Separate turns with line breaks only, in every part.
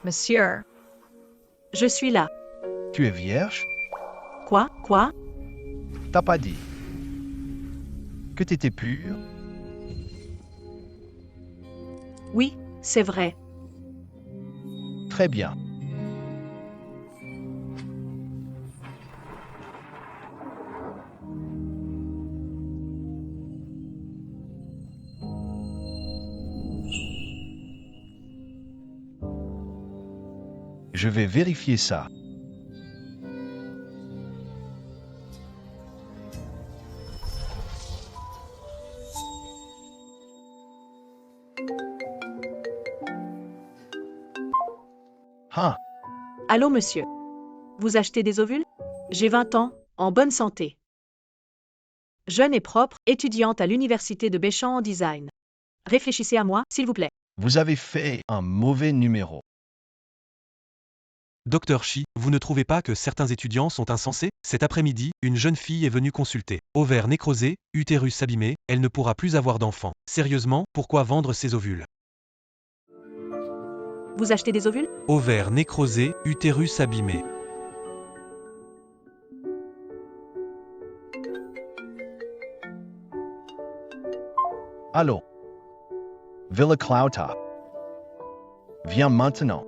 Monsieur. Je suis là.
Tu es vierge?
Quoi?
T'as pas dit que t'étais pure?
Oui, c'est vrai.
Très bien. Je vais vérifier ça. Ah,
Allô, monsieur. Vous achetez des ovules? J'ai 20 ans, en bonne santé. Jeune et propre, étudiante à l'université de Béchamp en design. Réfléchissez à moi, s'il vous plaît.
vous avez fait un mauvais numéro.
Docteur Chi, vous ne trouvez pas que certains étudiants sont insensés? Cet après-midi, une jeune fille est venue consulter. Ovaire nécrosé, utérus abîmé, elle ne pourra plus avoir d'enfant. Sérieusement, pourquoi vendre ses ovules?
Vous achetez des ovules?
Ovaire nécrosé, utérus abîmé.
Allô? Villa Clouta. Viens maintenant.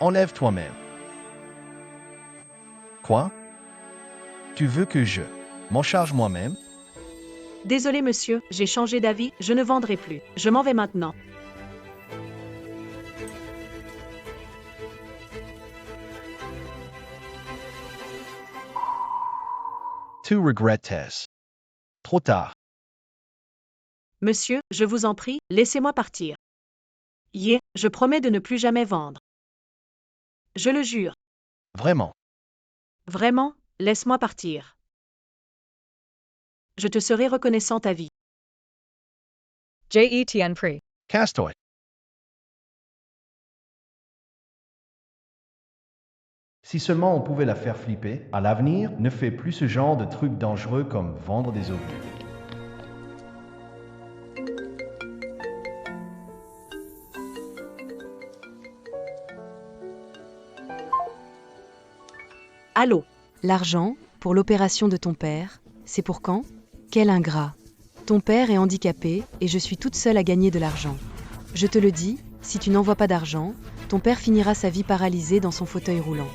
Enlève toi-même. Quoi? Tu veux que je m'en charge moi-même?
Désolé, monsieur, j'ai changé d'avis, je ne vendrai plus. Je m'en vais maintenant.
Tu regrettes. Trop tard.
Monsieur, je vous en prie, laissez-moi partir. Je promets de ne plus jamais vendre. Je le jure.
Vraiment.
Vraiment, laisse-moi partir. Je te serai reconnaissante à vie.
JETN Free.
Casse-toi. Si seulement on pouvait la faire flipper, à l'avenir, ne fais plus ce genre de trucs dangereux comme vendre des ovules.
Allô?
L'argent, pour l'opération de ton père, c'est pour quand? Quel ingrat. Ton père est handicapé et je suis toute seule à gagner de l'argent. Je te le dis, si tu n'envoies pas d'argent, ton père finira sa vie paralysé dans son fauteuil roulant.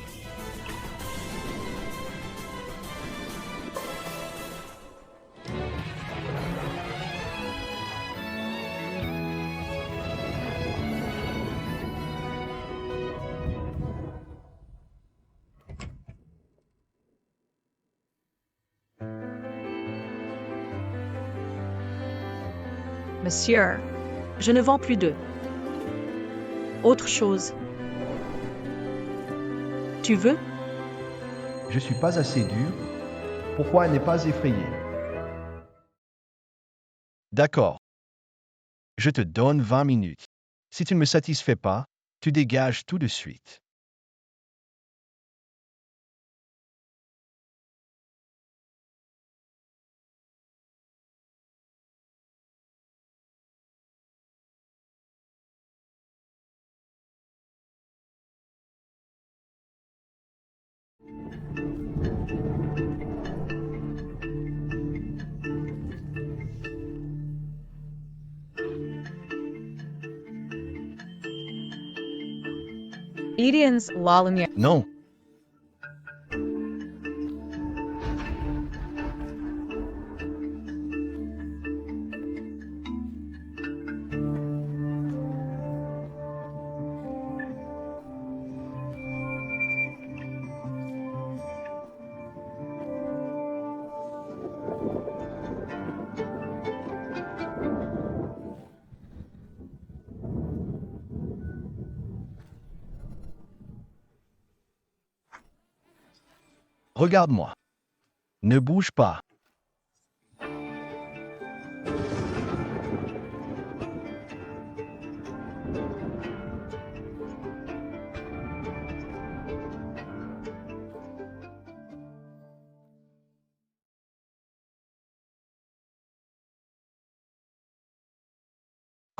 Monsieur. Je ne vends plus d'eux. Autre chose. Tu veux?
Je suis pas assez dur. Pourquoi elle n'est pas effrayée? D'accord. Je te donne 20 minutes. Si tu ne me satisfais pas, tu dégages tout de suite.
Edians Lalamia.
Non. Regarde-moi. Ne bouge pas.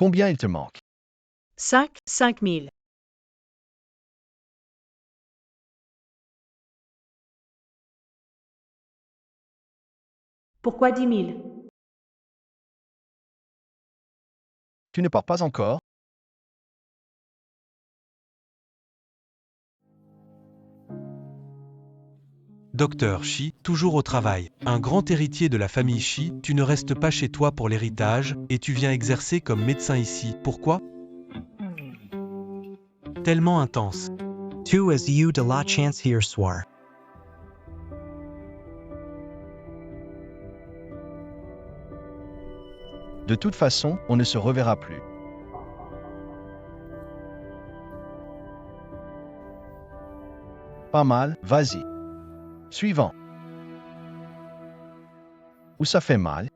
Combien il te manque?
5 000. Pourquoi 10 000?
Tu ne pars pas encore?
Docteur Shi, toujours au travail. Un grand héritier de la famille Shi, tu ne restes pas chez toi pour l'héritage, et tu viens exercer comme médecin ici. Pourquoi? Tellement intense.
Tu as eu de la chance hier soir.
De toute façon, on ne se reverra plus. Pas mal, vas-y. Suivant. Où ça fait mal?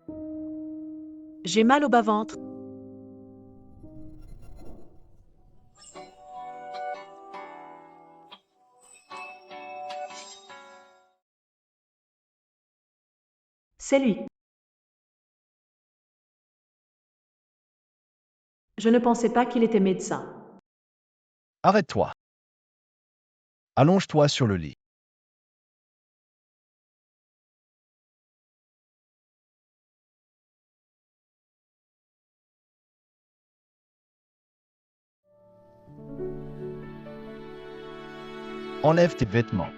J'ai mal au bas-ventre. C'est lui. Je ne pensais pas qu'il était médecin.
Arrête-toi. Allonge-toi sur le lit. Enlève tes vêtements.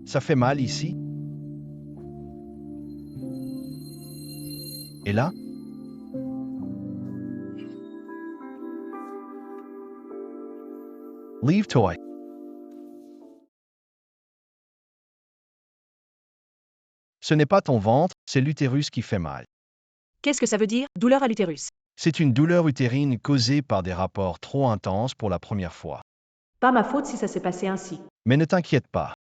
Ça fait mal ici? Et là? Leave-toi. Ce n'est pas ton ventre, c'est l'utérus qui fait mal.
Qu'est-ce que ça veut dire, douleur à l'utérus?
C'est une douleur utérine causée par des rapports trop intenses pour la première fois.
Pas ma faute si ça s'est passé ainsi.
Mais ne t'inquiète pas.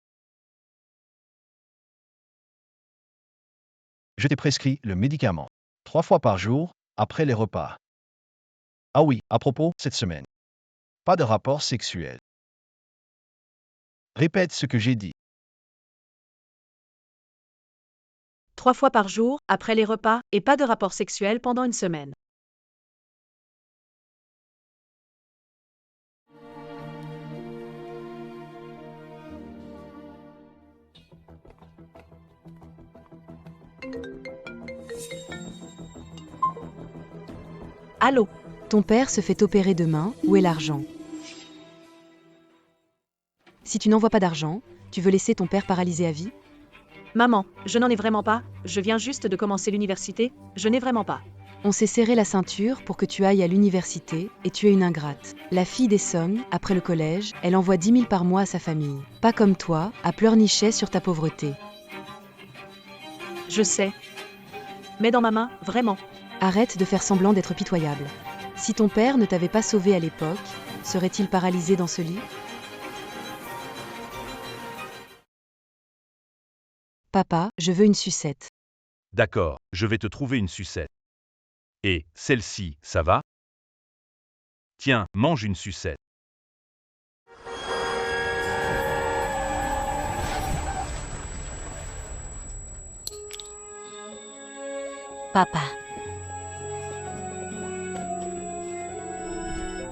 Je t'ai prescrit le médicament. 3 fois par jour, après les repas. Ah oui, à propos, cette semaine. Pas de rapport sexuel. Répète ce que j'ai dit.
3 fois par jour, après les repas, et pas de rapport sexuel pendant une semaine. Allô?
Ton père se fait opérer demain, où est l'argent? Si tu n'envoies pas d'argent, tu veux laisser ton père paralysé à vie?
Maman, je n'en ai vraiment pas, je viens juste de commencer l'université, je n'ai vraiment pas.
On s'est serré la ceinture pour que tu ailles à l'université, et tu es une ingrate. La fille des Song, après le collège, elle envoie 10 000 par mois à sa famille. Pas comme toi, à pleurnicher sur ta pauvreté.
Je sais. Mais dans ma main, vraiment.
Arrête de faire semblant d'être pitoyable. Si ton père ne t'avait pas sauvé à l'époque, serait-il paralysé dans ce lit? Papa, je veux une sucette.
D'accord, je vais te trouver une sucette. Et, celle-ci, ça va? Tiens, mange une sucette.
Papa.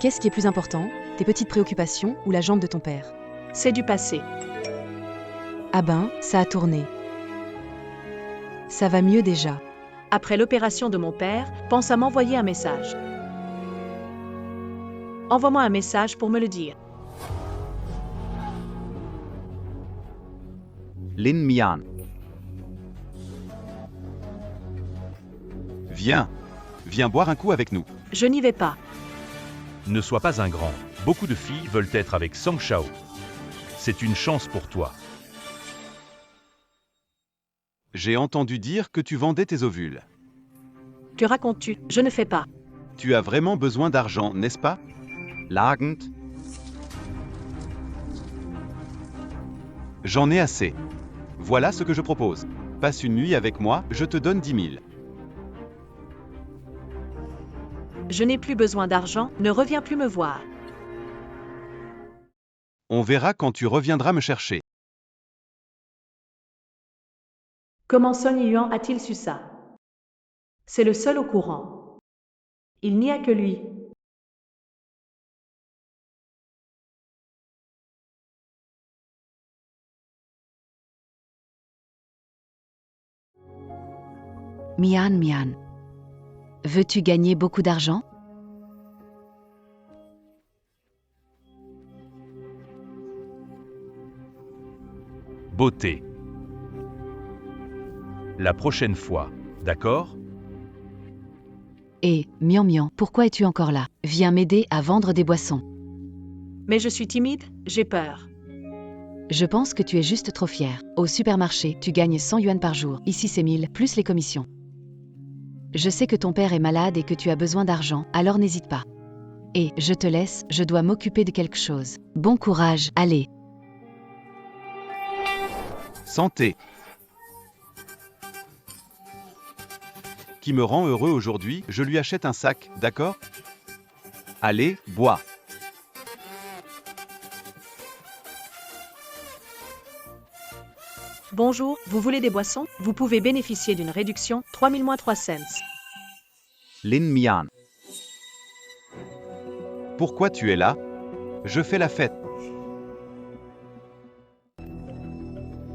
Qu'est-ce qui est plus important, tes petites préoccupations ou la jambe de ton père?
C'est du passé.
Ah ben, ça a tourné. Ça va mieux déjà.
Après l'opération de mon père, pense à m'envoyer un message. Envoie-moi un message pour me le dire.
Lin Mian.
Viens boire un coup avec nous.
Je n'y vais pas.
Ne sois pas un grand. Beaucoup de filles veulent être avec Song Shao. C'est une chance pour toi.
J'ai entendu dire que tu vendais tes ovules.
Que racontes-tu? Je ne fais pas.
Tu as vraiment besoin d'argent, n'est-ce pas?
Lagend.
J'en ai assez. Voilà ce que je propose. Passe une nuit avec moi, je te donne 10 000.
Je n'ai plus besoin d'argent, ne reviens plus me voir.
On verra quand tu reviendras me chercher.
Comment Son Yuan a-t-il su ça? C'est le seul au courant. Il n'y a que lui.
Mian Mian. Veux-tu gagner beaucoup d'argent?
Beauté. La prochaine fois, d'accord?
Et, Mian Mian, pourquoi es-tu encore là? Viens m'aider à vendre des boissons.
Mais je suis timide, j'ai peur.
Je pense que tu es juste trop fier. Au supermarché, tu gagnes 100 yuan par jour. Ici, c'est 1000, plus les commissions. Je sais que ton père est malade et que tu as besoin d'argent, alors n'hésite pas. Et, je te laisse, je dois m'occuper de quelque chose. Bon courage, allez.
Santé. Qui me rend heureux aujourd'hui, je lui achète un sac, d'accord? Allez, bois.
Bonjour, vous voulez des boissons? Vous pouvez bénéficier d'une réduction 3000 moins 3 cents.
Lin Mian.
Pourquoi tu es là? Je fais la fête.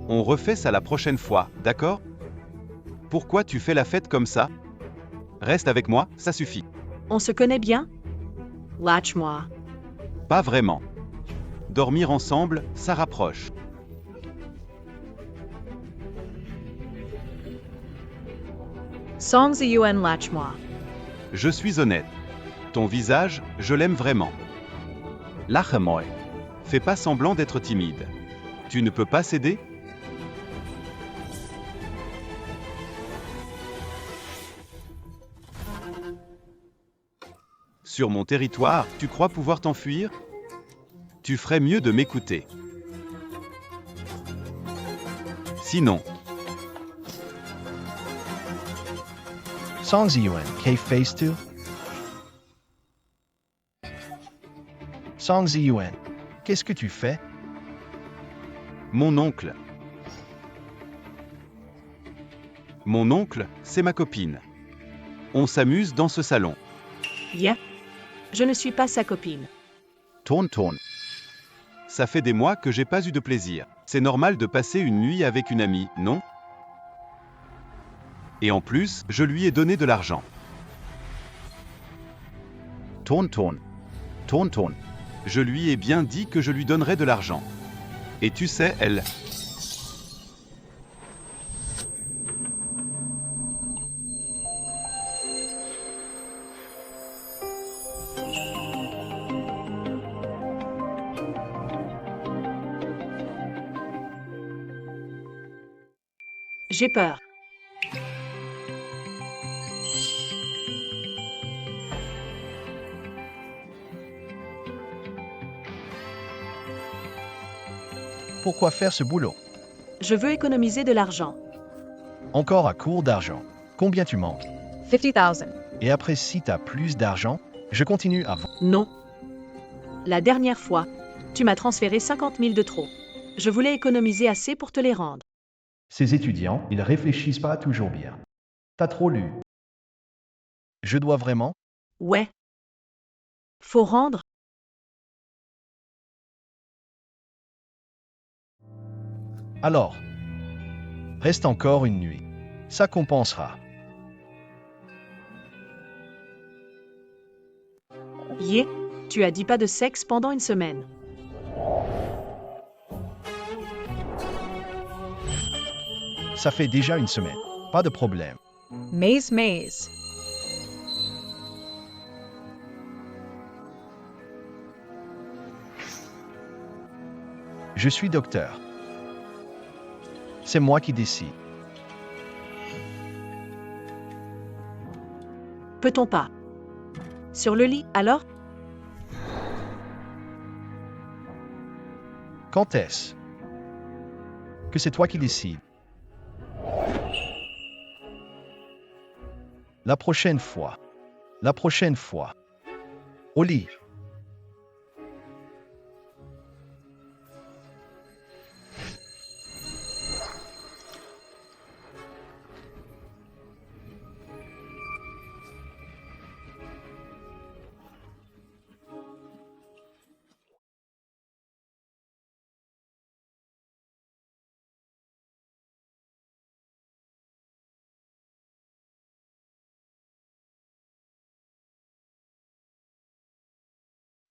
On refait ça la prochaine fois, d'accord? Pourquoi tu fais la fête comme ça? Reste avec moi, ça suffit.
On se connaît bien? Lâche-moi.
Pas vraiment. Dormir ensemble, ça rapproche.
Songs Yuan lâche-moi.
Je suis honnête. Ton visage, je l'aime vraiment.
Lache mal.
Fais pas semblant d'être timide. Tu ne peux pas céder? Sur mon territoire, tu crois pouvoir t'enfuir? Tu ferais mieux de m'écouter. Sinon,
Song Yuan, K Phase 2. Song Yuan, qu'est-ce que tu fais?
mon oncle. Mon oncle, c'est ma copine. On s'amuse dans ce salon.
Yeah. Je ne suis pas sa copine.
Ton ton.
Ça fait des mois que j'ai pas eu de plaisir. C'est normal de passer une nuit avec une amie, non? Et en plus, je lui ai donné de l'argent.
Ton ton. Ton ton.
Je lui ai bien dit que je lui donnerais de l'argent. Et tu sais, elle...
J'ai peur.
Pourquoi faire ce boulot?
Je veux économiser de l'argent.
Encore à court d'argent. Combien tu manques?
50,000.
Et après, si tu as plus d'argent, je continue à vendre.
Non. La dernière fois, tu m'as transféré 50 000 de trop. Je voulais économiser assez pour te les rendre.
Ces étudiants, ils réfléchissent pas toujours bien. T'as trop lu. Je dois vraiment?
Ouais. Faut rendre.
Alors, reste encore une nuit. Ça compensera.
Yeah. Tu as dit pas de sexe pendant une semaine.
Ça fait déjà une semaine. Pas de problème.
Maze maze.
Je suis docteur. C'est moi qui décide.
Peut-on pas? Sur le lit, alors?
Quand est-ce que c'est toi qui décides? La prochaine fois. La prochaine fois. Au lit.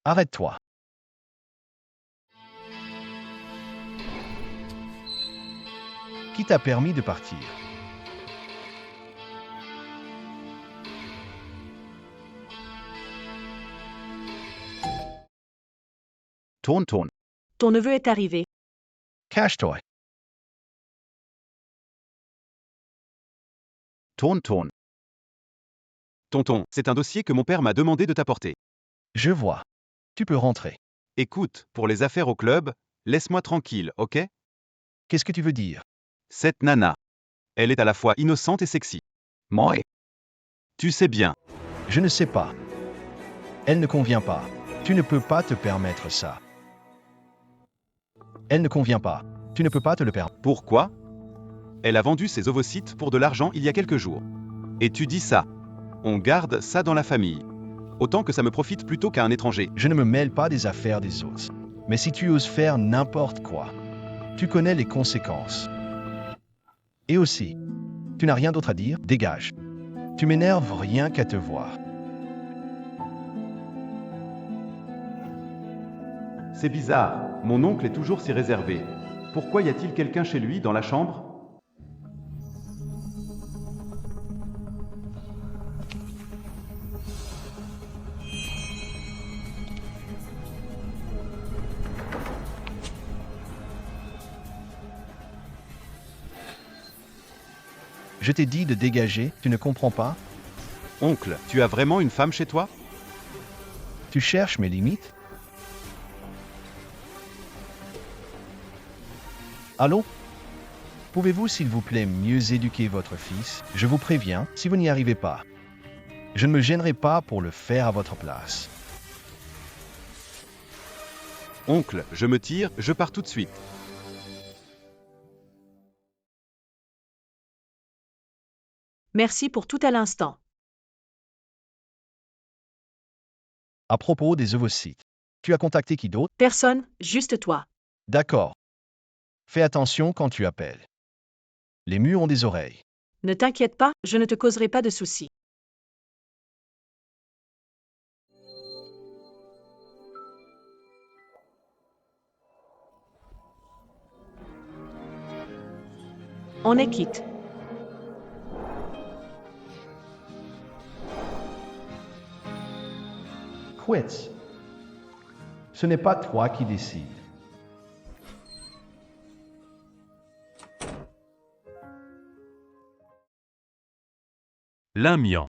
Arrête-toi. Qui t'a permis de partir?
Ton, ton.
Ton neveu est arrivé.
Cache-toi.
Ton, ton.
Tonton, c'est un dossier que mon père m'a demandé de t'apporter.
Je vois. Tu peux rentrer.
Écoute, pour les affaires au club, laisse-moi tranquille, ok?
Qu'est-ce que tu veux dire?
Cette nana. Elle est à la fois innocente et sexy.
Moi.
Tu sais bien.
Je ne sais pas. Elle ne convient pas. Tu ne peux pas te permettre ça. Elle ne convient pas. Tu ne peux pas te le permettre.
Pourquoi? Elle a vendu ses ovocytes pour de l'argent il y a quelques jours. Et tu dis ça. On garde ça dans la famille. Autant que ça me profite plutôt qu'à un étranger.
Je ne me mêle pas des affaires des autres. Mais si tu oses faire n'importe quoi, tu connais les conséquences. Et aussi, tu n'as rien d'autre à dire, dégage. Tu m'énerves rien qu'à te voir.
C'est bizarre. Mon oncle est toujours si réservé. Pourquoi y a-t-il quelqu'un chez lui dans la chambre?
Je t'ai dit de dégager, tu ne comprends pas?
Oncle, tu as vraiment une femme chez toi?
Tu cherches mes limites? Allô? Pouvez-vous s'il vous plaît mieux éduquer votre fils? Je vous préviens, si vous n'y arrivez pas, je ne me gênerai pas pour le faire à votre place.
Oncle, je me tire, je pars tout de suite.
Merci pour tout à l'instant.
À propos des ovocytes, tu as contacté qui d'autre?
Personne, juste toi.
D'accord. Fais attention quand tu appelles. Les murs ont des oreilles.
Ne t'inquiète pas, je ne te causerai pas de soucis. On est quitte.
Quits. Ce n'est pas toi qui décides.
Lin Mian.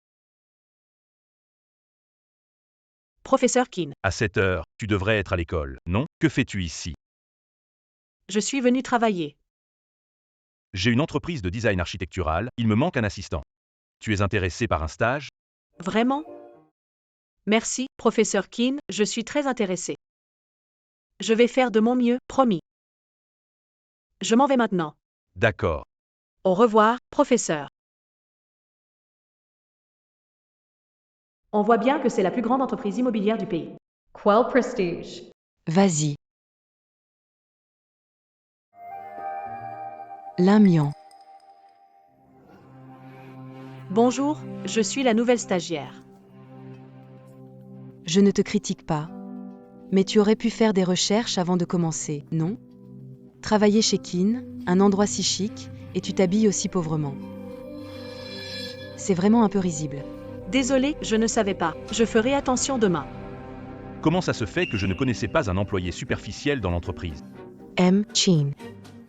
Professeur Keane,
À 7 heures, tu devrais être à l'école, non? Que fais-tu ici?
je suis venu travailler.
J'ai une entreprise de design architectural, il me manque un assistant. Tu es intéressé par un stage?
Vraiment? Merci, professeur Keane, je suis très intéressé. Je vais faire de mon mieux, promis. Je m'en vais maintenant.
D'accord.
Au revoir, professeur. On voit bien que c'est la plus grande entreprise immobilière du pays. Quel prestige.
Vas-y. L'Amiens.
Bonjour, je suis la nouvelle stagiaire.
Je ne te critique pas. Mais tu aurais pu faire des recherches avant de commencer, non? Travailler chez Keane, un endroit si chic, et tu t'habilles aussi pauvrement. C'est vraiment un peu risible.
Désolée, je ne savais pas. Je ferai attention demain.
Comment ça se fait que je ne connaissais pas un employé superficiel dans l'entreprise?
M. Chin.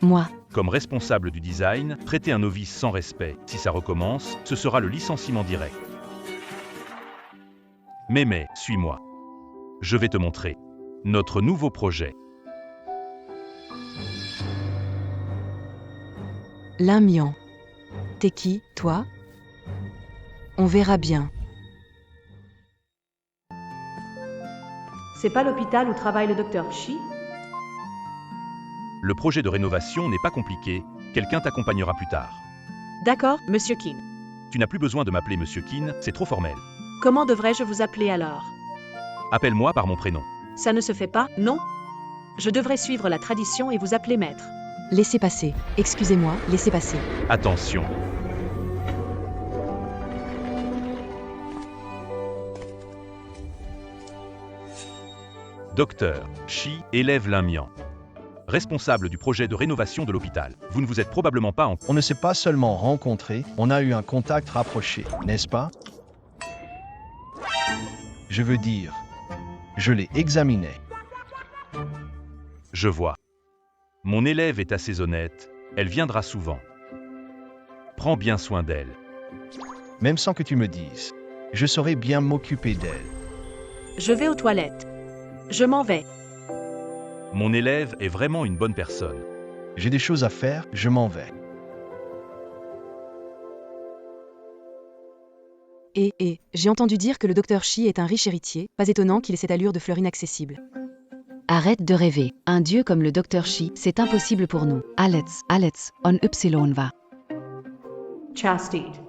Moi.
Comme responsable du design, traiter un novice sans respect, si ça recommence, ce sera le licenciement direct. Mais, suis-moi. Je vais te montrer. Notre nouveau projet.
L'Inmian. T'es qui, toi? On verra bien.
C'est pas l'hôpital où travaille le docteur Shi?
Le projet de rénovation n'est pas compliqué. Quelqu'un t'accompagnera plus tard.
D'accord, Monsieur Keane.
Tu n'as plus besoin de m'appeler Monsieur Keane, c'est trop formel.
Comment devrais-je vous appeler alors?
Appelle-moi par mon prénom.
Ça ne se fait pas, non? Je devrais suivre la tradition et vous appeler maître.
Laissez passer. Excusez-moi, laissez passer.
Attention. Docteur Shi élève l'Inmian. Responsable du projet de rénovation de l'hôpital. Vous ne vous êtes probablement pas en...
On ne s'est pas seulement rencontrés, on a eu un contact rapproché, n'est-ce pas? Je veux dire, je l'ai examiné.
Je vois. Mon élève est assez honnête, elle viendra souvent. Prends bien soin d'elle.
Même sans que tu me dises, je saurais bien m'occuper d'elle.
Je vais aux toilettes. Je m'en vais.
Mon élève est vraiment une bonne personne.
J'ai des choses à faire, je m'en vais.
J'ai entendu dire que le docteur Shi est un riche héritier, pas étonnant qu'il ait cette allure de fleur inaccessible.
Arrête de rêver. Un dieu comme le docteur Shi, c'est impossible pour nous. Alex, on va.
Chastity.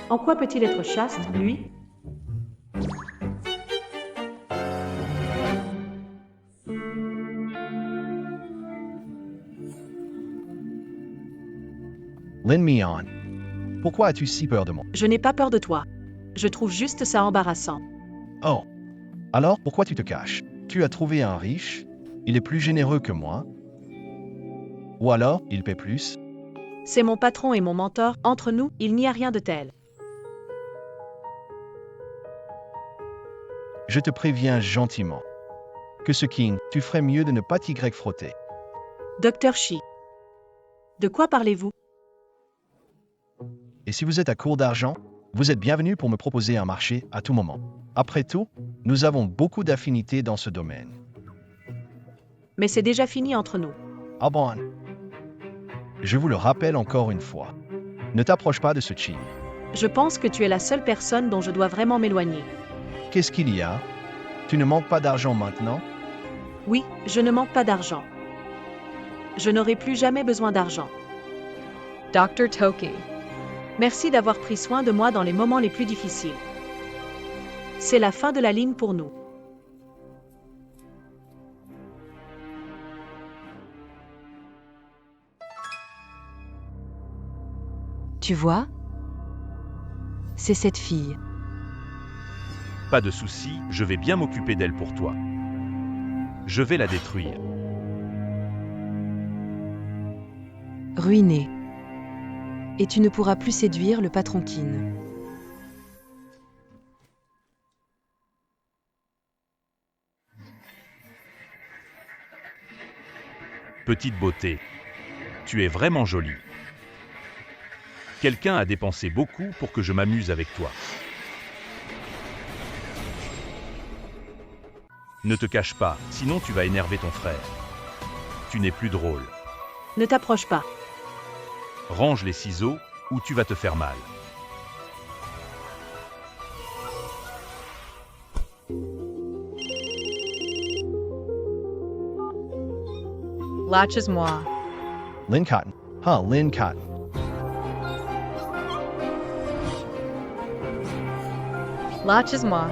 En quoi peut-il être chaste, lui?
L'Inmian. Pourquoi as-tu si peur de moi?
Je n'ai pas peur de toi. Je trouve juste ça embarrassant.
Oh. Alors, pourquoi tu te caches? Tu as trouvé un riche? Il est plus généreux que moi? Ou alors, il paie plus?
C'est mon patron et mon mentor, entre nous, il n'y a rien de tel.
Je te préviens gentiment. Que ce King, tu ferais mieux de ne pas t'y frotter.
Docteur Shi. De quoi parlez-vous?
Et si vous êtes à court d'argent, vous êtes bienvenu pour me proposer un marché à tout moment. Après tout, nous avons beaucoup d'affinités dans ce domaine.
Mais c'est déjà fini entre nous.
Ah bon? Je vous le rappelle encore une fois. Ne t'approche pas de ce King.
Je pense que tu es la seule personne dont je dois vraiment m'éloigner.
Qu'est-ce qu'il y a? Tu ne manques pas d'argent maintenant?
Oui, je ne manque pas d'argent. Je n'aurai plus jamais besoin d'argent.
Dr. Toki.
Merci d'avoir pris soin de moi dans les moments les plus difficiles. C'est la fin de la ligne pour nous.
Tu vois? C'est cette fille.
Pas de souci, je vais bien m'occuper d'elle pour toi. Je vais la détruire.
Ruinée. Et tu ne pourras plus séduire le patron Keane.
Petite beauté. Tu es vraiment jolie. Quelqu'un a dépensé beaucoup pour que je m'amuse avec toi. Ne te cache pas, sinon tu vas énerver ton frère. Tu n'es plus drôle.
Ne t'approche pas.
Range les ciseaux, ou tu vas te faire mal.
Lâche-moi.
Lynn Cotton. Lynn Cotton.
Lâche-moi.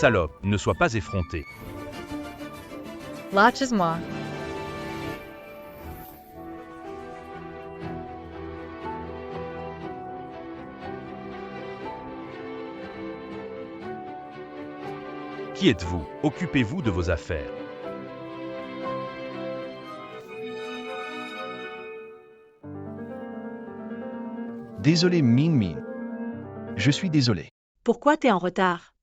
Salope, ne sois pas effronté.
Lâche-moi.
Qui êtes-vous? Occupez-vous de vos affaires.
Désolé, Min Min. Je suis désolé.
Pourquoi t'es en retard?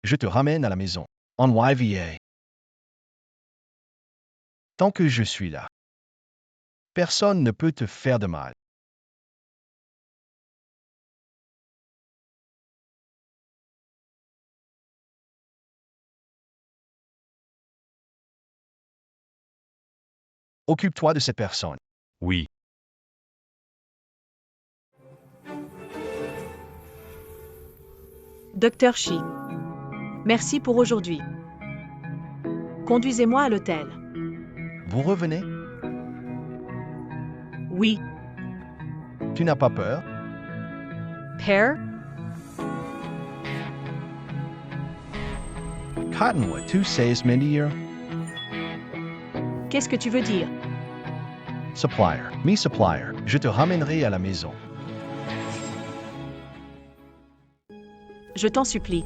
Je te ramène à la maison. En YVA. Tant que je suis là, personne ne peut te faire de mal. Occupe-toi de cette personne.
Oui.
Dr. Shi. Merci pour aujourd'hui. Conduisez-moi à l'hôtel.
Vous revenez?
Oui.
Tu n'as pas peur?
Pear?
Cottonwood, tu sais me dire?
Qu'est-ce que tu veux dire?
Supplier, me supplier, je te ramènerai à la maison.
Je t'en supplie.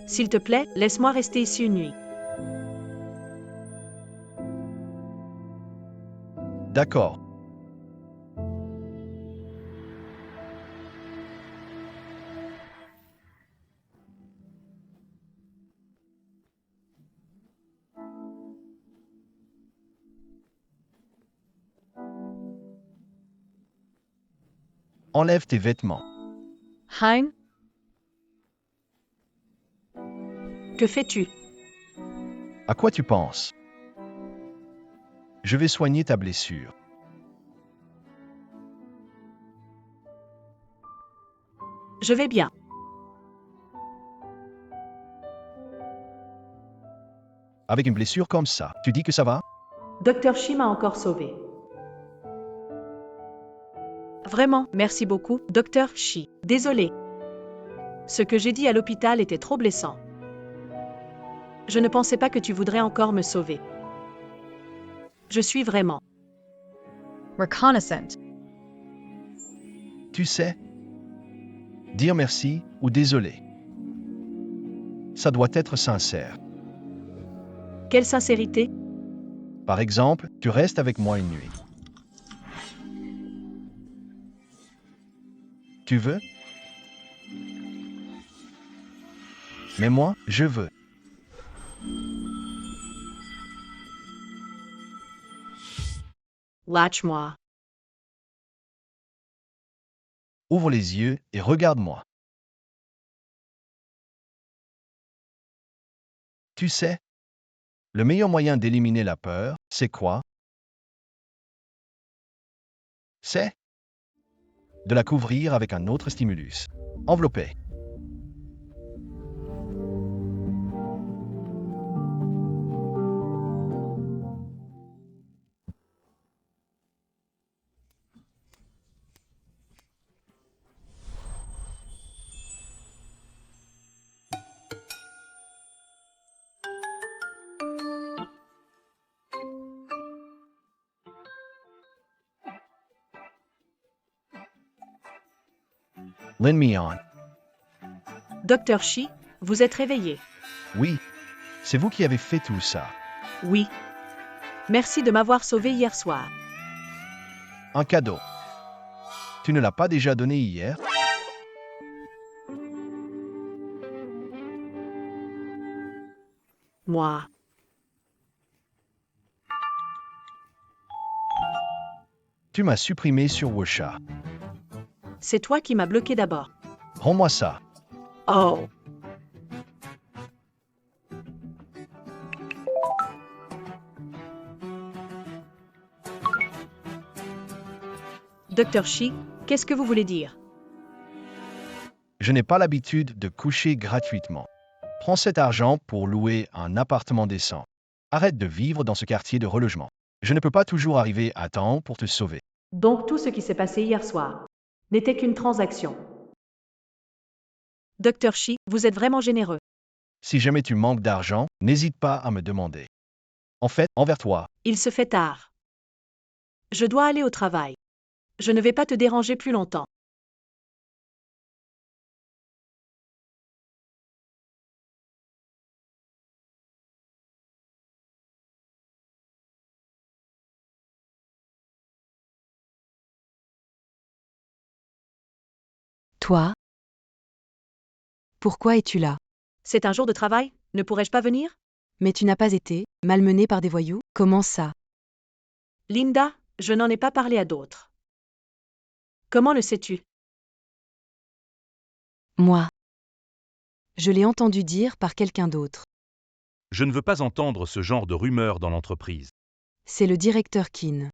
S'il te plaît, laisse-moi rester ici une nuit.
D'accord. Enlève tes vêtements.
Hein?
Que fais-tu?
À quoi tu penses? Je vais soigner ta blessure.
Je vais bien.
Avec une blessure comme ça, tu dis que ça va?
Dr. Shi m'a encore sauvé. Vraiment, merci beaucoup, Dr. Shi. Désolé. Ce que j'ai dit à l'hôpital était trop blessant. Je ne pensais pas que tu voudrais encore me sauver. Je suis vraiment.
Reconnaissant.
Tu sais, dire merci ou désolé, ça doit être sincère.
Quelle sincérité?
Par exemple, tu restes avec moi une nuit. Tu veux? Mais moi, je veux.
Lâche-moi.
Ouvre les yeux et regarde-moi. Tu sais, le meilleur moyen d'éliminer la peur, c'est quoi? C'est de la couvrir avec un autre stimulus. Enveloppé. Lend me on.
Dr. Shi, vous êtes réveillé.
Oui, c'est vous qui avez fait tout ça.
Oui. Merci de m'avoir sauvé hier soir.
Un cadeau. Tu ne l'as pas déjà donné hier?
Moi.
Tu m'as supprimé sur Wosha.
C'est toi qui m'as bloqué d'abord.
Rends-moi ça.
Oh. Dr. Shi, qu'est-ce que vous voulez dire?
Je n'ai pas l'habitude de coucher gratuitement. Prends cet argent pour louer un appartement décent. Arrête de vivre dans ce quartier de relogement. Je ne peux pas toujours arriver à temps pour te sauver.
Donc tout ce qui s'est passé hier soir n'était qu'une transaction. Dr. Shi, vous êtes vraiment généreux.
Si jamais tu manques d'argent, n'hésite pas à me demander. En fait, envers toi,
Il se fait tard. Je dois aller au travail. Je ne vais pas te déranger plus longtemps.
Toi? Pourquoi es-tu là?
C'est un jour de travail, ne pourrais-je pas venir?
Mais tu n'as pas été malmené par des voyous? Comment ça?
Linda, je n'en ai pas parlé à d'autres. Comment le sais-tu?
Moi. Je l'ai entendu dire par quelqu'un d'autre.
Je ne veux pas entendre ce genre de rumeurs dans l'entreprise.
C'est le directeur Keane.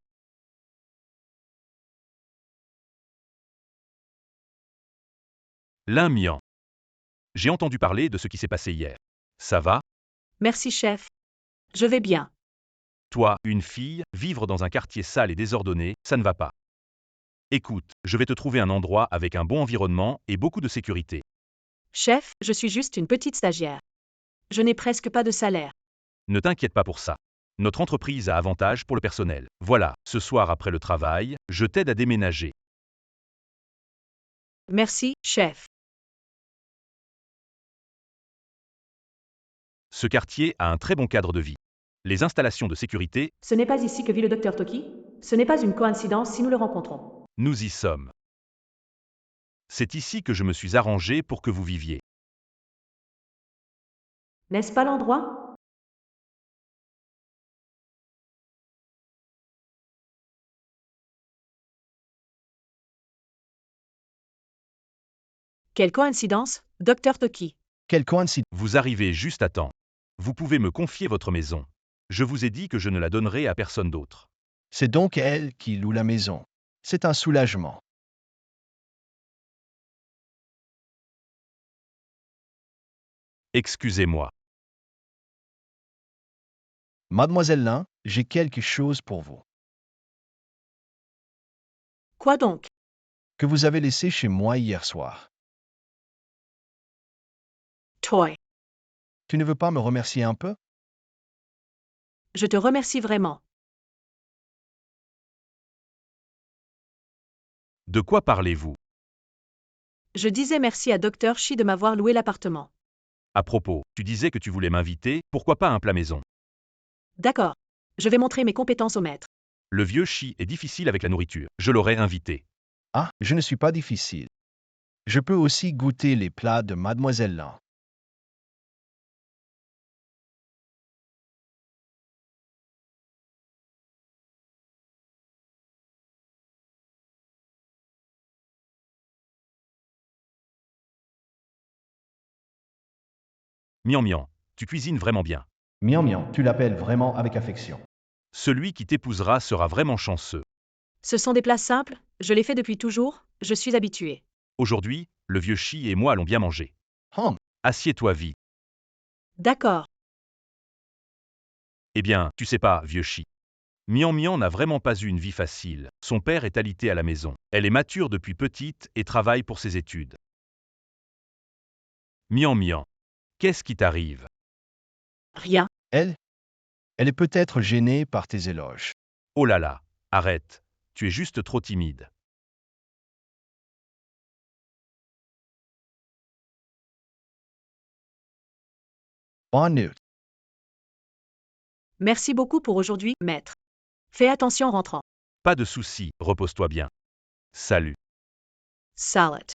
Lin Mian. J'ai entendu parler de ce qui s'est passé hier. Ça va?
Merci, chef. Je vais bien.
Toi, une fille, vivre dans un quartier sale et désordonné, ça ne va pas. Écoute, je vais te trouver un endroit avec un bon environnement et beaucoup de sécurité.
Chef, je suis juste une petite stagiaire. Je n'ai presque pas de salaire.
Ne t'inquiète pas pour ça. Notre entreprise a avantage pour le personnel. Voilà, ce soir après le travail, je t'aide à déménager.
Merci, chef.
Ce quartier a un très bon cadre de vie. Les installations de sécurité,
Ce n'est pas ici que vit le docteur Toki? Ce n'est pas une coïncidence si nous le rencontrons.
nous y sommes. C'est ici que je me suis arrangé pour que vous viviez.
N'est-ce pas l'endroit? Quelle coïncidence, docteur Toki.
quelle coïncidence.
Vous arrivez juste à temps. Vous pouvez me confier votre maison. Je vous ai dit que je ne la donnerai à personne d'autre.
C'est donc elle qui loue la maison. C'est un soulagement.
Excusez-moi.
Mademoiselle Lin, j'ai quelque chose pour vous.
Quoi donc?
Que vous avez laissé chez moi hier soir.
Toy.
Tu ne veux pas me remercier un peu?
Je te remercie vraiment.
De quoi parlez-vous?
Je disais merci à Dr. Shi de m'avoir loué l'appartement.
À propos, tu disais que tu voulais m'inviter, pourquoi pas un plat maison?
D'accord. Je vais montrer mes compétences au maître.
Le vieux Chi est difficile avec la nourriture. Je l'aurais invité.
Ah, je ne suis pas difficile. Je peux aussi goûter les plats de Mademoiselle Lin.
Mian Mian, tu cuisines vraiment bien.
Mian Mian, tu l'appelles vraiment avec affection.
Celui qui t'épousera sera vraiment chanceux.
Ce sont des plats simples, je les fais depuis toujours, je suis habitué.
Aujourd'hui, le vieux Chi et moi allons bien manger.
Hum,
Assieds-toi vite.
D'accord.
Eh bien, tu sais pas, vieux Chi. Mian Mian n'a vraiment pas eu une vie facile. Son père est alité à la maison. Elle est mature depuis petite et travaille pour ses études. Mian Mian, qu'est-ce qui t'arrive?
Rien.
elle est peut-être gênée par tes éloges.
Oh là là, arrête. Tu es juste trop timide.
Bonne nuit.
Merci beaucoup pour aujourd'hui, maître. Fais attention en rentrant.
Pas de souci, repose-toi bien. Salut.
Salad.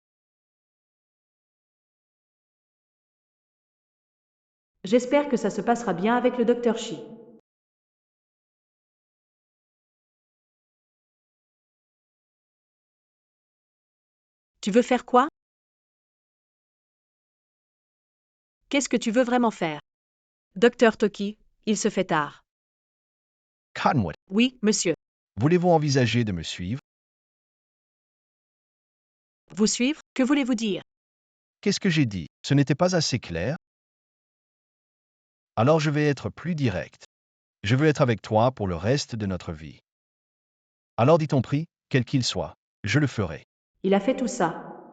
J'espère que ça se passera bien avec le docteur Shi. Tu veux faire quoi? Qu'est-ce que tu veux vraiment faire? Docteur Toki, il se fait tard.
Cottonwood,
Oui, monsieur.
voulez-vous envisager de me suivre?
Vous suivre? Que voulez-vous dire?
Qu'est-ce que j'ai dit? Ce n'était pas assez clair? Alors je vais être plus direct. Je veux être avec toi pour le reste de notre vie. Alors dis ton prix, quel qu'il soit, je le ferai.
Il a fait tout ça.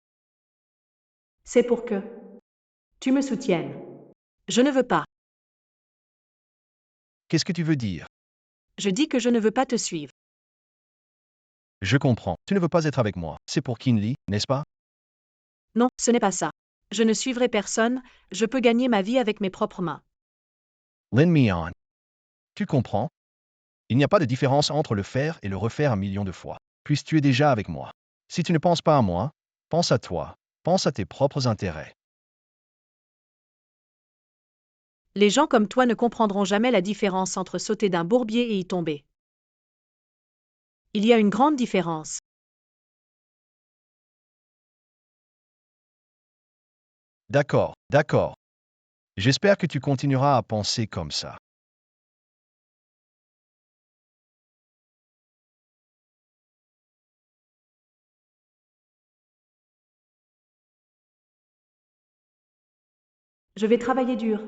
C'est pour que tu me soutiennes. Je ne veux pas.
Qu'est-ce que tu veux dire?
Je dis que je ne veux pas te suivre.
Je comprends. Tu ne veux pas être avec moi. C'est pour Kinley, n'est-ce pas?
Non, ce n'est pas ça. Je ne suivrai personne, je peux gagner ma vie avec mes propres mains.
Lend me on. Tu comprends? Il n'y a pas de différence entre le faire et le refaire un million de fois. Puis tu es déjà avec moi. Si tu ne penses pas à moi, pense à toi. Pense à tes propres intérêts.
Les gens comme toi ne comprendront jamais la différence entre sauter d'un bourbier et y tomber. Il y a une grande différence.
D'accord, d'accord. J'espère que tu continueras à penser comme ça.
Je vais travailler dur.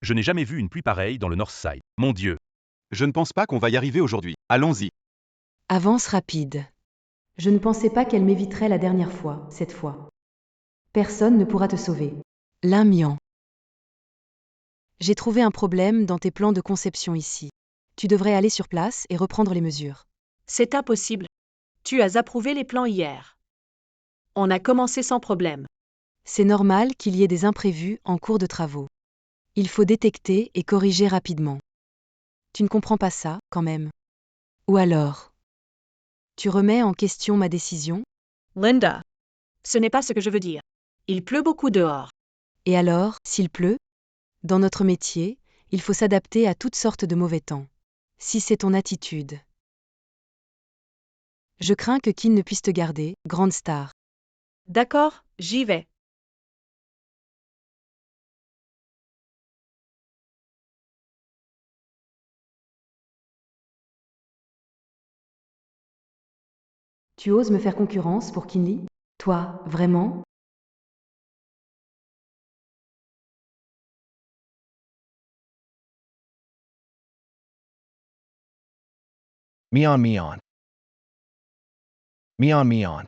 Je n'ai jamais vu une pluie pareille dans le Northside. Mon Dieu.
Je ne pense pas qu'on va y arriver aujourd'hui. Allons-y.
Avance rapide. Je ne pensais pas qu'elle m'éviterait la dernière fois, cette fois. Personne ne pourra te sauver. L'Imian. J'ai trouvé un problème dans tes plans de conception ici. Tu devrais aller sur place et reprendre les mesures.
C'est impossible. Tu as approuvé les plans hier. On a commencé sans problème.
C'est normal qu'il y ait des imprévus en cours de travaux. Il faut détecter et corriger rapidement. Tu ne comprends pas ça, quand même. Ou alors, tu remets en question ma décision?
Linda.
Ce n'est pas ce que je veux dire. Il pleut beaucoup dehors.
Et alors, s'il pleut? Dans notre métier, il faut s'adapter à toutes sortes de mauvais temps. Si c'est ton attitude. Je crains que Kin ne puisse te garder, grande star.
D'accord, j'y vais.
Tu oses me faire concurrence pour Kinley? Toi, vraiment?
Me on, me on. Me on, me on.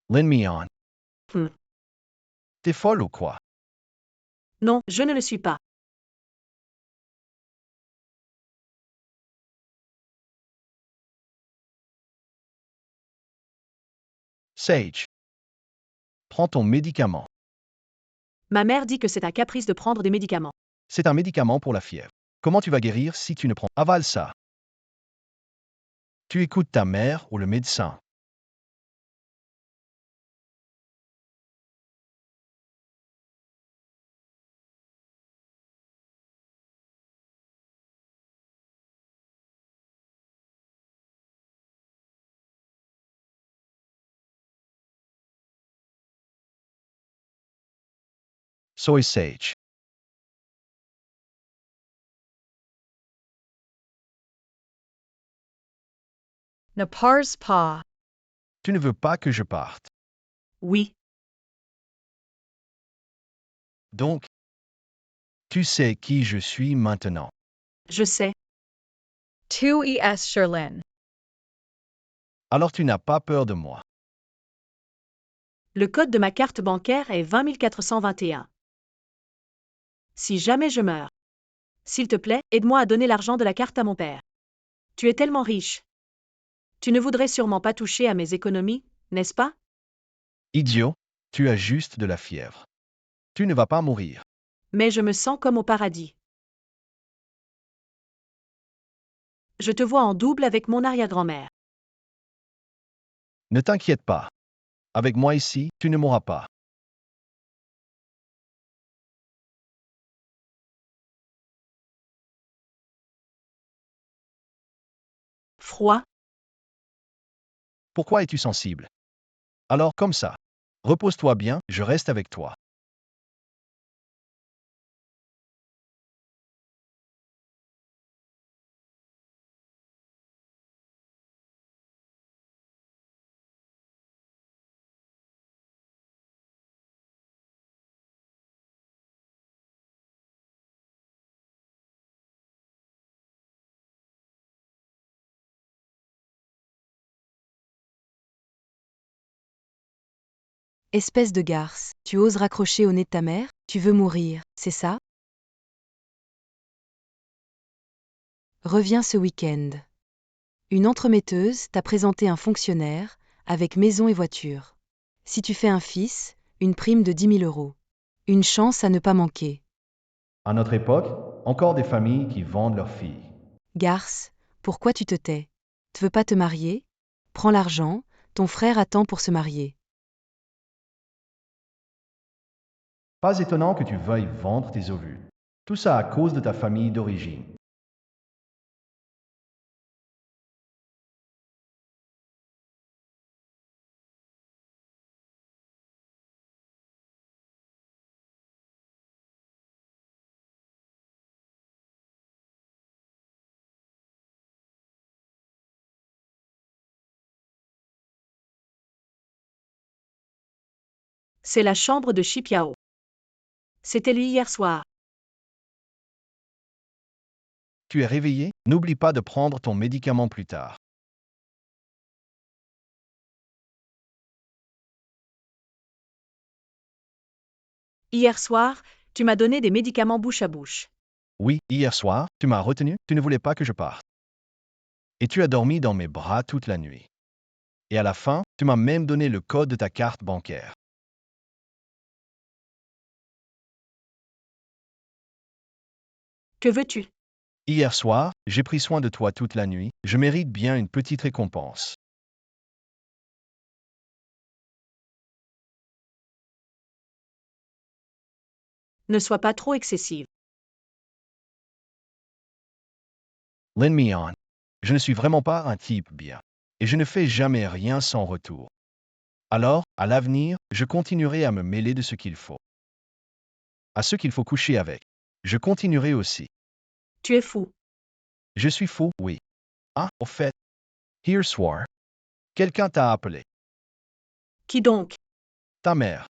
Lend me on.
Hmm.
T'es folle ou quoi?
Non, je ne le suis pas.
Sage. Prends ton médicament.
Ma mère dit que c'est un caprice de prendre des médicaments.
C'est un médicament pour la fièvre. Comment tu vas guérir si tu ne prends? Avale ça. Tu écoutes ta mère ou le médecin. Soy sage.
Ne pars pas.
Tu ne veux pas que je parte.
Oui,
Donc, tu sais qui je suis maintenant.
je sais.
2 Sherlin.
Alors tu n'as pas peur de moi.
Le code de ma carte bancaire est 20 421. Si jamais je meurs. S'il te plaît, aide-moi à donner l'argent de la carte à mon père. Tu es tellement riche. Tu ne voudrais sûrement pas toucher à mes économies, n'est-ce pas?
Idiot, tu as juste de la fièvre. Tu ne vas pas mourir.
Mais je me sens comme au paradis. Je te vois en double avec mon arrière-grand-mère.
Ne t'inquiète pas. Avec moi ici, tu ne mourras pas.
Froid,
Pourquoi es-tu sensible? Alors, comme ça. Repose-toi bien, je reste avec toi.
Espèce de garce, tu oses raccrocher au nez de ta mère? Tu veux mourir, c'est ça? Reviens ce week-end. Une entremetteuse t'a présenté un fonctionnaire, avec maison et voiture. Si tu fais un fils, une prime de 10 000 euros. Une chance à ne pas manquer.
À notre époque, encore des familles qui vendent leurs filles.
Garce, pourquoi tu te tais? Tu veux pas te marier? Prends l'argent, ton frère attend pour se marier.
Pas étonnant que tu veuilles vendre tes ovules. Tout ça à cause de ta famille d'origine.
C'est la chambre de Shipiao. C'était lui hier soir.
Tu es réveillé? N'oublie pas de prendre ton médicament plus tard.
Hier soir, tu m'as donné des médicaments bouche à bouche.
Oui, hier soir, tu m'as retenu, tu ne voulais pas que je parte. Et tu as dormi dans mes bras toute la nuit. Et à la fin, tu m'as même donné le code de ta carte bancaire.
Que veux-tu?
Hier soir, j'ai pris soin de toi toute la nuit, je mérite bien une petite récompense.
Ne sois pas trop excessive.
Lend me on. Je ne suis vraiment pas un type bien. Et je ne fais jamais rien sans retour. Alors, à l'avenir, je continuerai à me mêler de ce qu'il faut. À ceux qu'il faut coucher avec. Je continuerai aussi.
Tu es fou.
Je suis faux, oui. Ah, au fait. Hier soir. Quelqu'un t'a appelé.
Qui donc?
Ta mère.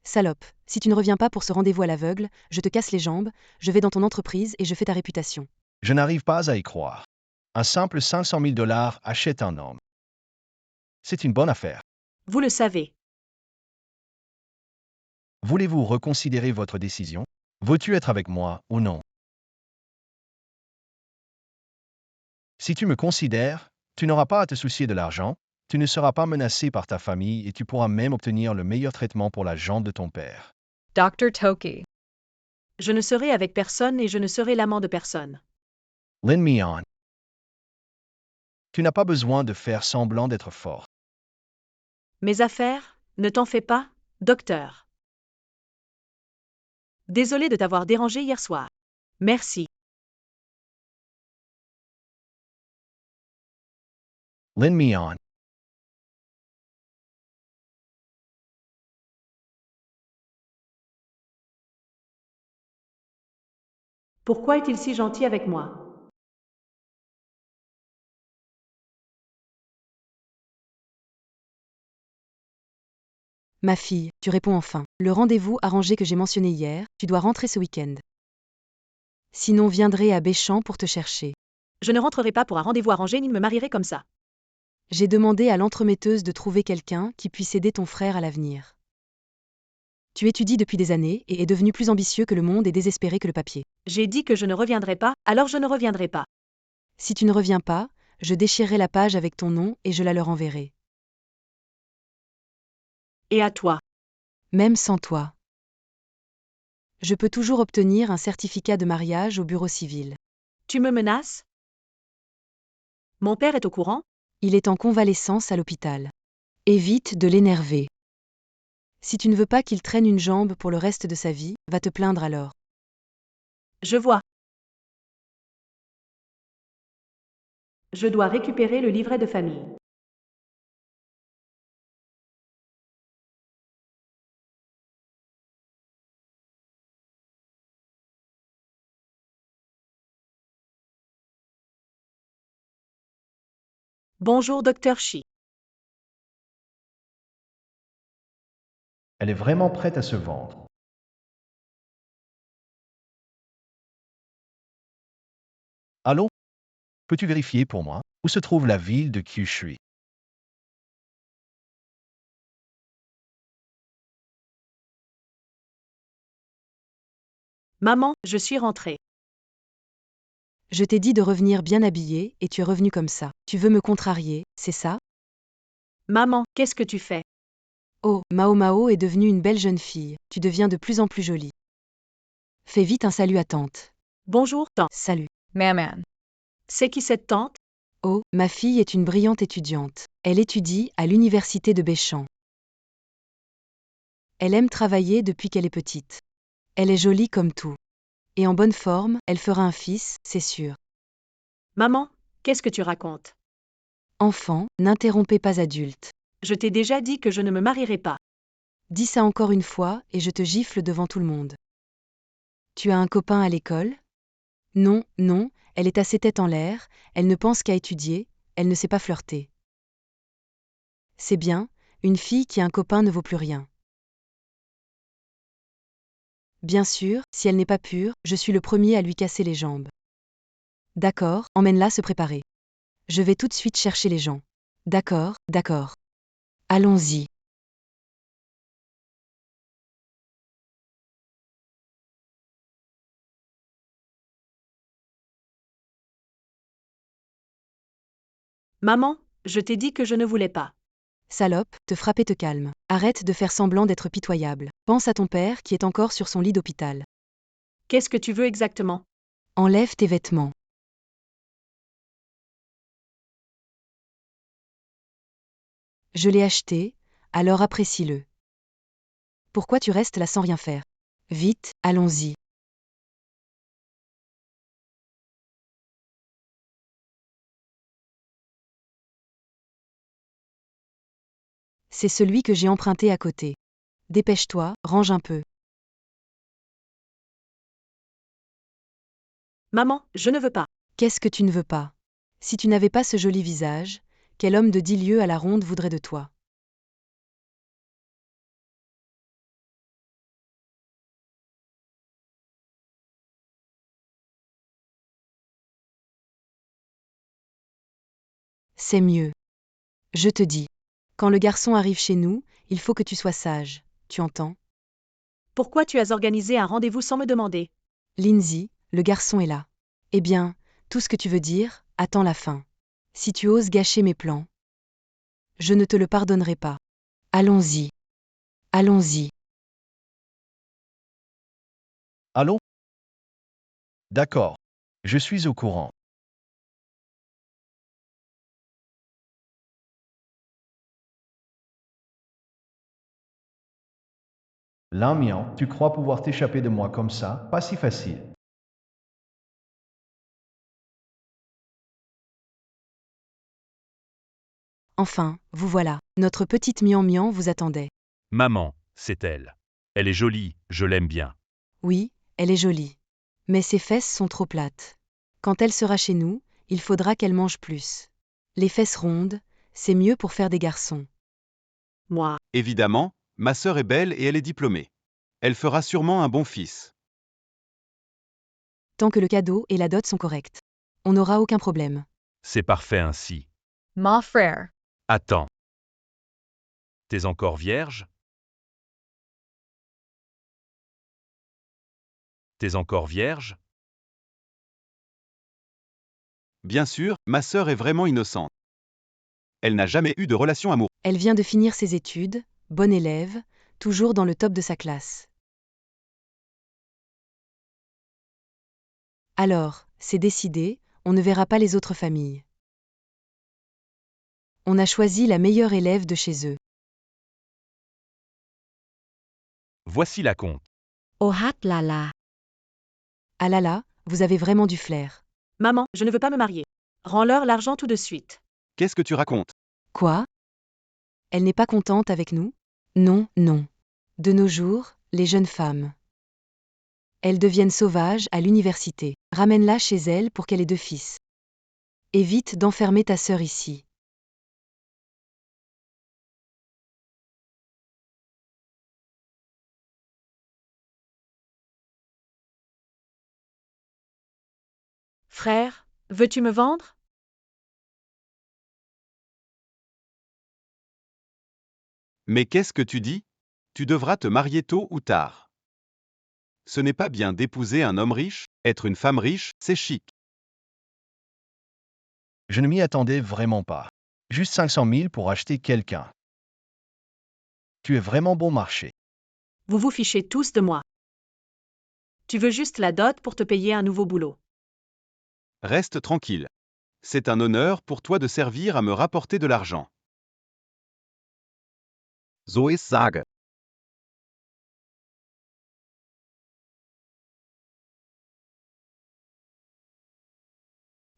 Salope, si tu ne reviens pas pour ce rendez-vous à l'aveugle, je te casse les jambes, je vais dans ton entreprise et je fais ta réputation.
Je n'arrive pas à y croire. Un simple 500 000 $ achète un homme. C'est une bonne affaire.
Vous le savez.
Voulez-vous reconsidérer votre décision? Veux-tu être avec moi ou non? Si tu me considères, tu n'auras pas à te soucier de l'argent, tu ne seras pas menacé par ta famille et tu pourras même obtenir le meilleur traitement pour la jambe de ton père.
Dr. Toki.
Je ne serai avec personne et je ne serai l'amant de personne.
Lend me on. Tu n'as pas besoin de faire semblant d'être fort.
Mes affaires, ne t'en fais pas, docteur. Désolé de t'avoir dérangé hier soir. Merci.
Lend me on.
Pourquoi est-il si gentil avec moi?
Ma fille, tu réponds enfin. Le rendez-vous arrangé que j'ai mentionné hier, tu dois rentrer ce week-end. Sinon viendrai à Béchamp pour te chercher.
Je ne rentrerai pas pour un rendez-vous arrangé ni ne me marierai comme ça.
J'ai demandé à l'entremetteuse de trouver quelqu'un qui puisse aider ton frère à l'avenir. Tu étudies depuis des années et es devenu plus ambitieux que le monde et désespéré que le papier.
J'ai dit que je ne reviendrai pas, alors je ne reviendrai pas.
Si tu ne reviens pas, je déchirerai la page avec ton nom et je la leur enverrai.
Et à toi.
Même sans toi. Je peux toujours obtenir un certificat de mariage au bureau civil.
Tu me menaces? Mon père est au courant?
Il est en convalescence à l'hôpital. Évite de l'énerver. Si tu ne veux pas qu'il traîne une jambe pour le reste de sa vie, va te plaindre alors.
Je vois. Je dois récupérer le livret de famille. Bonjour, Dr. Shi.
Elle est vraiment prête à se vendre. Allô? Peux-tu vérifier pour moi où se trouve la ville de Kyushui?
Maman, je suis rentrée.
Je t'ai dit de revenir bien habillée et tu es revenu comme ça. Tu veux me contrarier, c'est ça?
Maman, qu'est-ce que tu fais?
Oh, Mao Mao est devenue une belle jeune fille. Tu deviens de plus en plus jolie. Fais vite un salut à tante.
Bonjour, tante.
Salut.
Maman.
C'est qui cette tante?
Oh, ma fille est une brillante étudiante. Elle étudie à l'université de Béchamp. Elle aime travailler depuis qu'elle est petite. Elle est jolie comme tout. Et en bonne forme, elle fera un fils, c'est sûr.
Maman, qu'est-ce que tu racontes?
Enfant, n'interrompez pas adulte.
Je t'ai déjà dit que je ne me marierai pas.
Dis ça encore une fois et je te gifle devant tout le monde. Tu as un copain à l'école? Non, non, elle est assez tête en l'air, elle ne pense qu'à étudier, elle ne sait pas flirter. C'est bien, une fille qui a un copain ne vaut plus rien. Bien sûr, si elle n'est pas pure, je suis le premier à lui casser les jambes. D'accord, emmène-la se préparer. Je vais tout de suite chercher les gens. D'accord, d'accord. Allons-y.
Maman, je t'ai dit que je ne voulais pas.
Salope, te frapper te calme. Arrête de faire semblant d'être pitoyable. Pense à ton père qui est encore sur son lit d'hôpital.
Qu'est-ce que tu veux exactement?
Enlève tes vêtements. Je l'ai acheté, alors apprécie-le. Pourquoi tu restes là sans rien faire? Vite, allons-y. C'est celui que j'ai emprunté à côté. Dépêche-toi, range un peu.
Maman, je ne veux pas.
Qu'est-ce que tu ne veux pas? Si tu n'avais pas ce joli visage, quel homme de 10 lieues à la ronde voudrait de toi? C'est mieux. Je te dis. Quand le garçon arrive chez nous, il faut que tu sois sage, tu entends?
Pourquoi tu as organisé un rendez-vous sans me demander?
Lindsay, le garçon est là. Eh bien, tout ce que tu veux dire, attends la fin. Si tu oses gâcher mes plans, je ne te le pardonnerai pas. Allons-y. Allons-y.
Allô? D'accord. Je suis au courant. L'amiant, tu crois pouvoir t'échapper de moi comme ça? Pas si facile.
Enfin, vous voilà. Notre petite Mian Mian vous attendait.
Maman, c'est elle. Elle est jolie, je l'aime bien.
Oui, elle est jolie. Mais ses fesses sont trop plates. Quand elle sera chez nous, il faudra qu'elle mange plus. Les fesses rondes, c'est mieux pour faire des garçons.
Moi.
Évidemment, ma sœur est belle et elle est diplômée. Elle fera sûrement un bon fils.
Tant que le cadeau et la dot sont corrects. On n'aura aucun problème.
C'est parfait ainsi.
Ma frère.
Attends. T'es encore vierge? T'es encore vierge?
Bien sûr, ma sœur est vraiment innocente. Elle n'a jamais eu de relation amoureuse.
Elle vient de finir ses études, bonne élève, toujours dans le top de sa classe. Alors, c'est décidé, on ne verra pas les autres familles. On a choisi la meilleure élève de chez eux.
Voici la compte.
Oh lala.
Ah là là, vous avez vraiment du flair.
Maman, je ne veux pas me marier. Rends-leur l'argent tout de suite.
Qu'est-ce que tu racontes?
Quoi? Elle n'est pas contente avec nous? Non, non. De nos jours, les jeunes femmes. Elles deviennent sauvages à l'université. Ramène-la chez elle pour qu'elle ait 2 fils. Évite d'enfermer ta sœur ici.
Frère, veux-tu me vendre?
Mais qu'est-ce que tu dis? Tu devras te marier tôt ou tard. Ce n'est pas bien d'épouser un homme riche, être une femme riche, c'est chic.
Je ne m'y attendais vraiment pas. Juste 500 000 pour acheter quelqu'un. Tu es vraiment bon marché.
Vous vous fichez tous de moi. Tu veux juste la dot pour te payer un nouveau boulot.
Reste tranquille. C'est un honneur pour toi de servir à me rapporter de l'argent.
So ist Sage.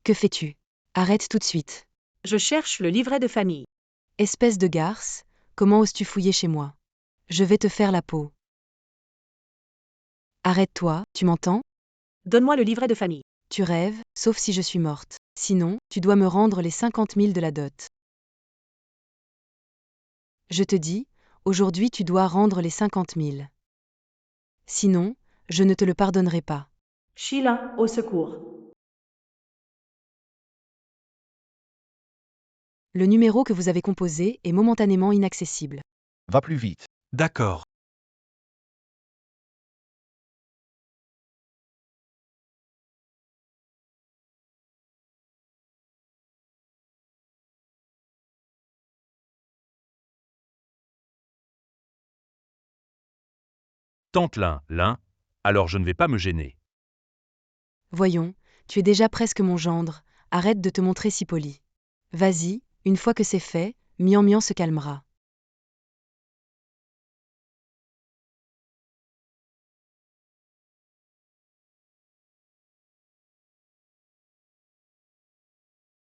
Que fais-tu? Arrête tout de suite.
Je cherche le livret de famille.
Espèce de garce, comment oses-tu fouiller chez moi? Je vais te faire la peau. Arrête-toi, tu m'entends?
Donne-moi le livret de famille.
Tu rêves, sauf si je suis morte. Sinon, tu dois me rendre les 50 000 de la dot. Je te dis, aujourd'hui tu dois rendre les 50 000. Sinon, je ne te le pardonnerai pas.
Sheila, au secours.
Le numéro que vous avez composé est momentanément inaccessible.
Va plus vite.
D'accord.
Tente l'un, alors je ne vais pas me gêner.
Voyons, tu es déjà presque mon gendre, arrête de te montrer si poli. Vas-y, une fois que c'est fait, Mian Mian se calmera.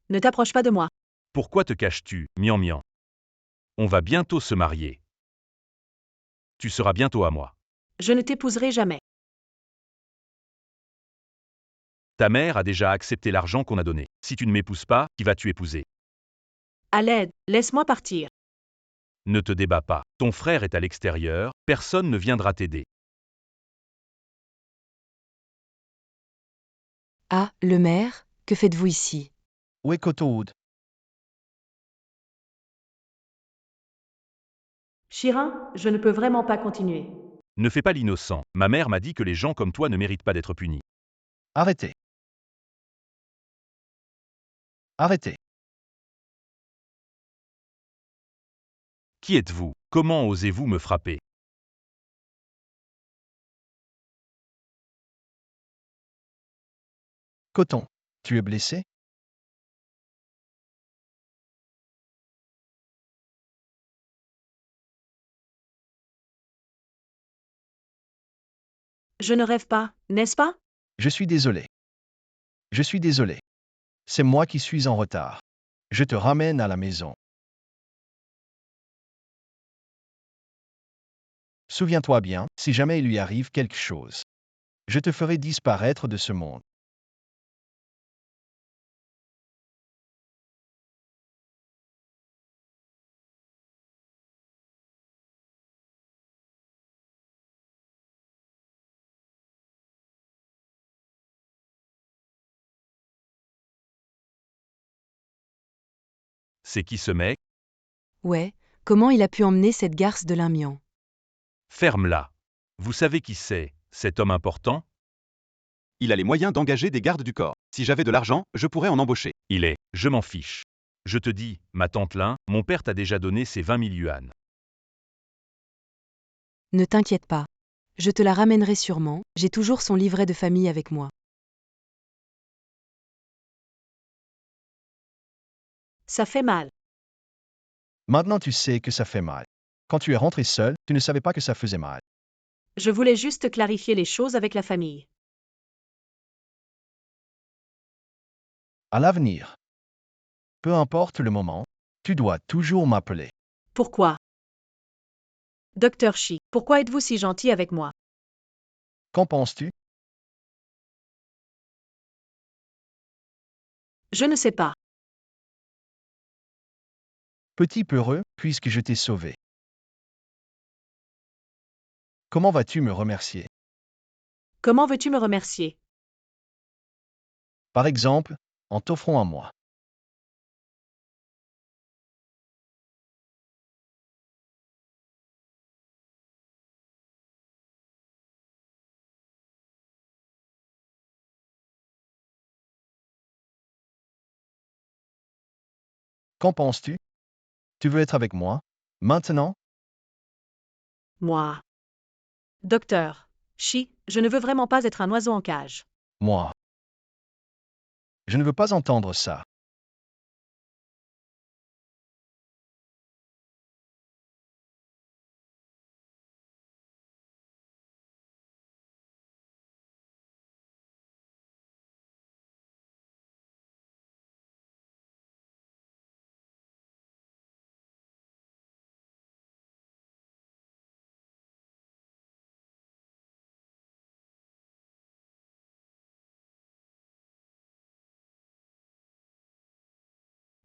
Ne t'approche pas de moi.
Pourquoi te caches-tu, Mian Mian? On va bientôt se marier. Tu seras bientôt à moi.
Je ne t'épouserai jamais.
Ta mère a déjà accepté l'argent qu'on a donné. Si tu ne m'épouses pas, qui vas-tu épouser?
À l'aide, laisse-moi partir.
Ne te débats pas. Ton frère est à l'extérieur, personne ne viendra t'aider.
Ah, le maire, que faites-vous ici?
Où est Cotoud?
Chirin, je ne peux vraiment pas continuer.
Ne fais pas l'innocent. Ma mère m'a dit que les gens comme toi ne méritent pas d'être punis.
Arrêtez. Arrêtez.
Qui êtes-vous? Comment osez-vous me frapper?
Coton, tu es blessé?
Je ne rêve pas, n'est-ce pas?
Je suis désolé. Je suis désolé. C'est moi qui suis en retard. Je te ramène à la maison. Souviens-toi bien, si jamais il lui arrive quelque chose, je te ferai disparaître de ce monde.
C'est qui ce mec?
Ouais, comment il a pu emmener cette garce de l'Imian?
Ferme-la. Vous savez qui c'est, cet homme important?
Il a les moyens d'engager des gardes du corps. Si j'avais de l'argent, je pourrais en embaucher.
Je m'en fiche. Je te dis, ma tante Lin, mon père t'a déjà donné ses 20 000 yuan.
Ne t'inquiète pas. Je te la ramènerai sûrement, j'ai toujours son livret de famille avec moi.
Ça fait mal.
Maintenant tu sais que ça fait mal. Quand tu es rentré seul, tu ne savais pas que ça faisait mal.
Je voulais juste clarifier les choses avec la famille.
À l'avenir. Peu importe le moment, tu dois toujours m'appeler.
Pourquoi? Docteur Shi, pourquoi êtes-vous si gentil avec moi?
Qu'en penses-tu?
Je ne sais pas.
Petit peureux, puisque je t'ai sauvé. Comment vas-tu me remercier?
Comment veux-tu me remercier?
Par exemple, en t'offrant à moi. Qu'en penses-tu? Tu veux être avec moi? Maintenant?
Moi. Docteur Shi, je ne veux vraiment pas être un oiseau en cage.
Moi. Je ne veux pas entendre ça.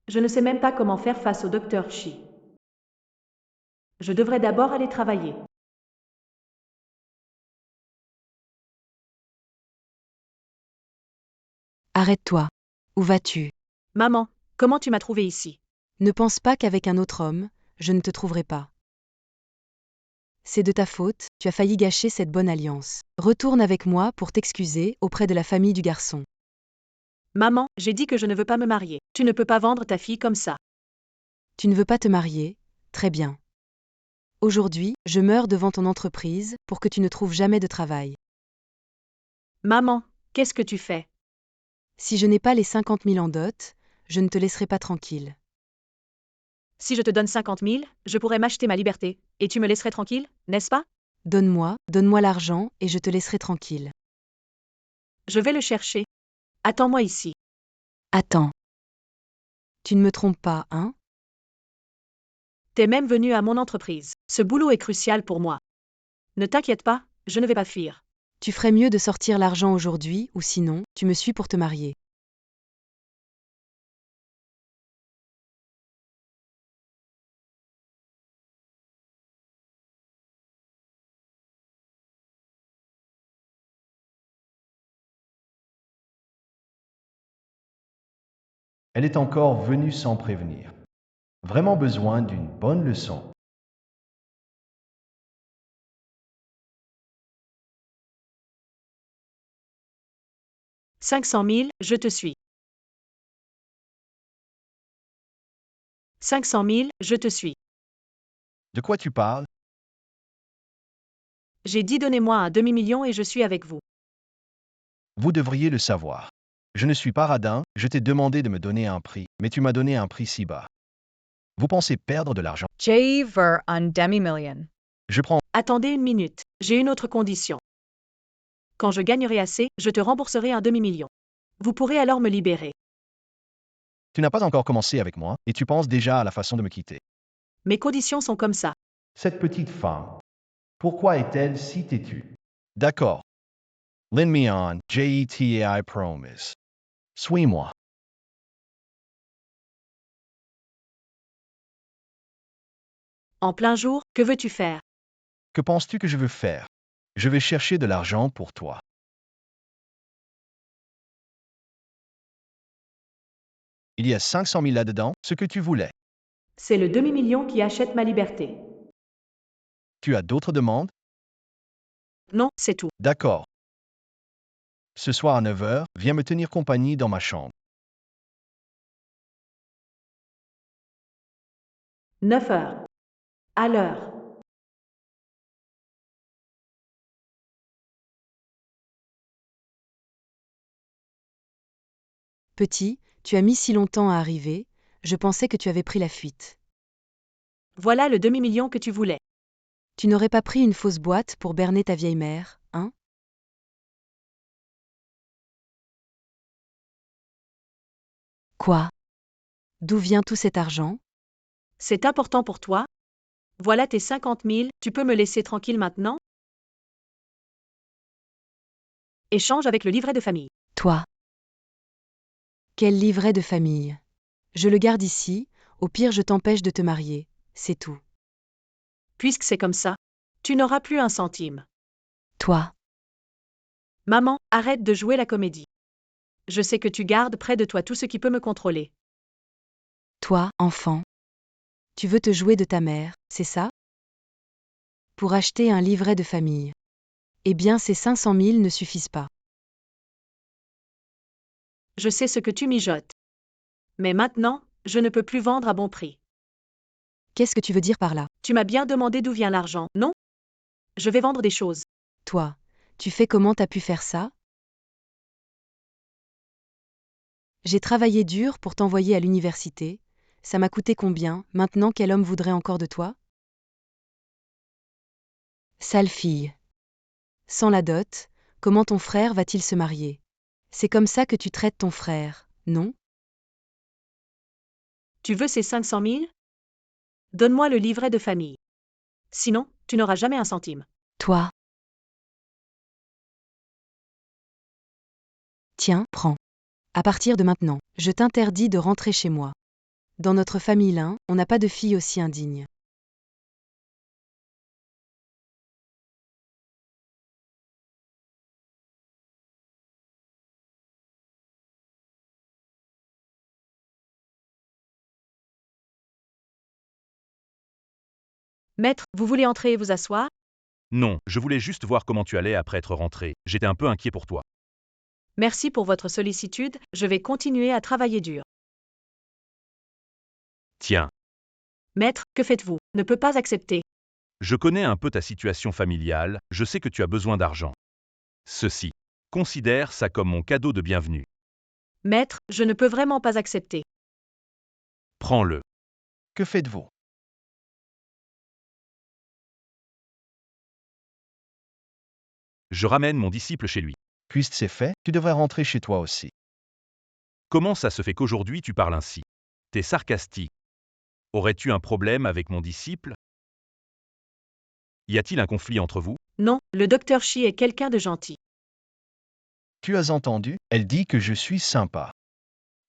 Je ne sais même pas comment faire face au docteur Shi. Je devrais d'abord aller travailler.
Arrête-toi. Où vas-tu?
Maman, comment tu m'as trouvé ici?
Ne pense pas qu'avec un autre homme, je ne te trouverai pas. C'est de ta faute, tu as failli gâcher cette bonne alliance. Retourne avec moi pour t'excuser auprès de la famille du garçon.
Maman, j'ai dit que je ne veux pas me marier. Tu ne peux pas vendre ta fille comme ça.
Tu ne veux pas te marier? Très bien. Aujourd'hui, je meurs devant ton entreprise pour que tu ne trouves jamais de travail.
Maman, qu'est-ce que tu fais?
Si je n'ai pas les 50 000 en dot, je ne te laisserai pas tranquille.
Si je te donne 50 000, je pourrais m'acheter ma liberté, et tu me laisserais tranquille, n'est-ce pas?
Donne-moi l'argent et je te laisserai tranquille.
Je vais le chercher. Attends-moi ici.
Attends. Tu ne me trompes pas, hein?
T'es même venu à mon entreprise. Ce boulot est crucial pour moi. Ne t'inquiète pas, je ne vais pas fuir.
Tu ferais mieux de sortir l'argent aujourd'hui ou sinon, tu me suis pour te marier.
Elle est encore venue sans prévenir. Vraiment besoin d'une bonne leçon.
« 500 000, je te suis. 500 000, je te suis.
De quoi tu parles?
J'ai dit donnez-moi un demi-million et je suis avec vous.
Vous devriez le savoir. Je ne suis pas radin, je t'ai demandé de me donner un prix, mais tu m'as donné un prix si bas. Vous pensez perdre de l'argent?
J ver un demi-million.
Je prends.
Attendez une minute, j'ai une autre condition. Quand je gagnerai assez, je te rembourserai un demi-million. Vous pourrez alors me libérer.
Tu n'as pas encore commencé avec moi, et tu penses déjà à la façon de me quitter.
Mes conditions sont comme ça.
Cette petite femme. Pourquoi est-elle si têtue? D'accord. Lend me on, JETAI promise. Suis-moi.
En plein jour, que veux-tu faire?
Que penses-tu que je veux faire? Je vais chercher de l'argent pour toi. Il y a 500 000 là-dedans, ce que tu voulais.
C'est le demi-million qui achète ma liberté.
Tu as d'autres demandes?
Non, c'est tout.
D'accord. Ce soir à 9 h, viens me tenir compagnie dans ma chambre.
9 heures. À l'heure.
Petit, tu as mis si longtemps à arriver, je pensais que tu avais pris la fuite.
Voilà le demi-million que tu voulais.
Tu n'aurais pas pris une fausse boîte pour berner ta vieille mère, hein? Quoi? D'où vient tout cet argent?
C'est important pour toi? Voilà tes 50 000, tu peux me laisser tranquille maintenant? Échange avec le livret de famille.
Toi. Quel livret de famille? Je le garde ici, au pire je t'empêche de te marier, c'est tout.
Puisque c'est comme ça, tu n'auras plus un centime.
Toi.
Maman, arrête de jouer la comédie. Je sais que tu gardes près de toi tout ce qui peut me contrôler.
Toi, enfant. Tu veux te jouer de ta mère, c'est ça? Pour acheter un livret de famille. Eh bien, ces 500 000 ne suffisent pas.
Je sais ce que tu mijotes. Mais maintenant, je ne peux plus vendre à bon prix.
Qu'est-ce que tu veux dire par là?
Tu m'as bien demandé d'où vient l'argent, non? Je vais vendre des choses.
Toi, tu fais comment t'as pu faire ça? J'ai travaillé dur pour t'envoyer à l'université. Ça m'a coûté combien? Maintenant, quel homme voudrait encore de toi? Sale fille. Sans la dot, comment ton frère va-t-il se marier? C'est comme ça que tu traites ton frère, non?
Tu veux ces 500 000? Donne-moi le livret de famille. Sinon, tu n'auras jamais un centime.
Toi. Tiens, prends. À partir de maintenant, je t'interdis de rentrer chez moi. Dans notre famille Lin, on n'a pas de fille aussi indigne.
Maître, vous voulez entrer et vous asseoir?
Non, je voulais juste voir comment tu allais après être rentré. J'étais un peu inquiet pour toi.
Merci pour votre sollicitude, je vais continuer à travailler dur.
Tiens,
Maître, que faites-vous? Ne peux pas accepter.
je connais un peu ta situation familiale, je sais que tu as besoin d'argent. Ceci. Considère ça comme mon cadeau de bienvenue.
Maître, je ne peux vraiment pas accepter.
Prends-le.
Que faites-vous?
Je ramène mon disciple chez lui.
Puisque c'est fait, tu devrais rentrer chez toi aussi.
Comment ça se fait qu'aujourd'hui tu parles ainsi? T'es sarcastique. Aurais-tu un problème avec mon disciple? Y a-t-il un conflit entre vous?
Non, le docteur Shi est quelqu'un de gentil.
Tu as entendu? Elle dit que je suis sympa.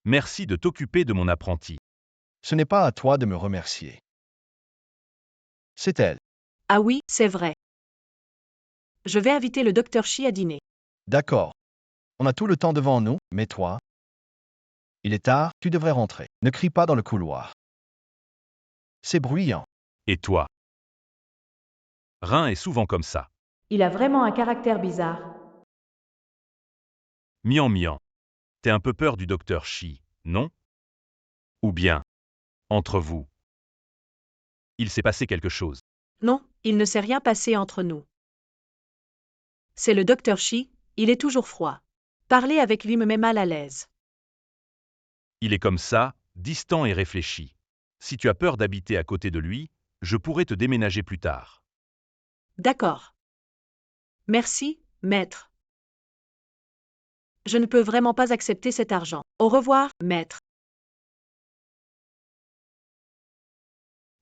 Merci de t'occuper de mon apprenti.
Ce n'est pas à toi de me remercier. C'est elle.
Ah oui, c'est vrai. Je vais inviter le docteur Shi à dîner.
D'accord. On a tout le temps devant nous, mais toi? Il est tard, tu devrais rentrer. Ne crie pas dans le couloir. C'est bruyant.
Et toi? Rin est souvent comme ça.
Il a vraiment un caractère bizarre.
Mian mian. T'es un peu peur du docteur Shi, non? Ou bien, entre vous, il s'est passé quelque chose.
Non, il ne s'est rien passé entre nous. C'est le docteur Shi, il est toujours froid. Parler avec lui me met mal à l'aise.
Il est comme ça, distant et réfléchi. Si tu as peur d'habiter à côté de lui, je pourrais te déménager plus tard.
D'accord. Merci, maître. Je ne peux vraiment pas accepter cet argent. Au revoir, maître.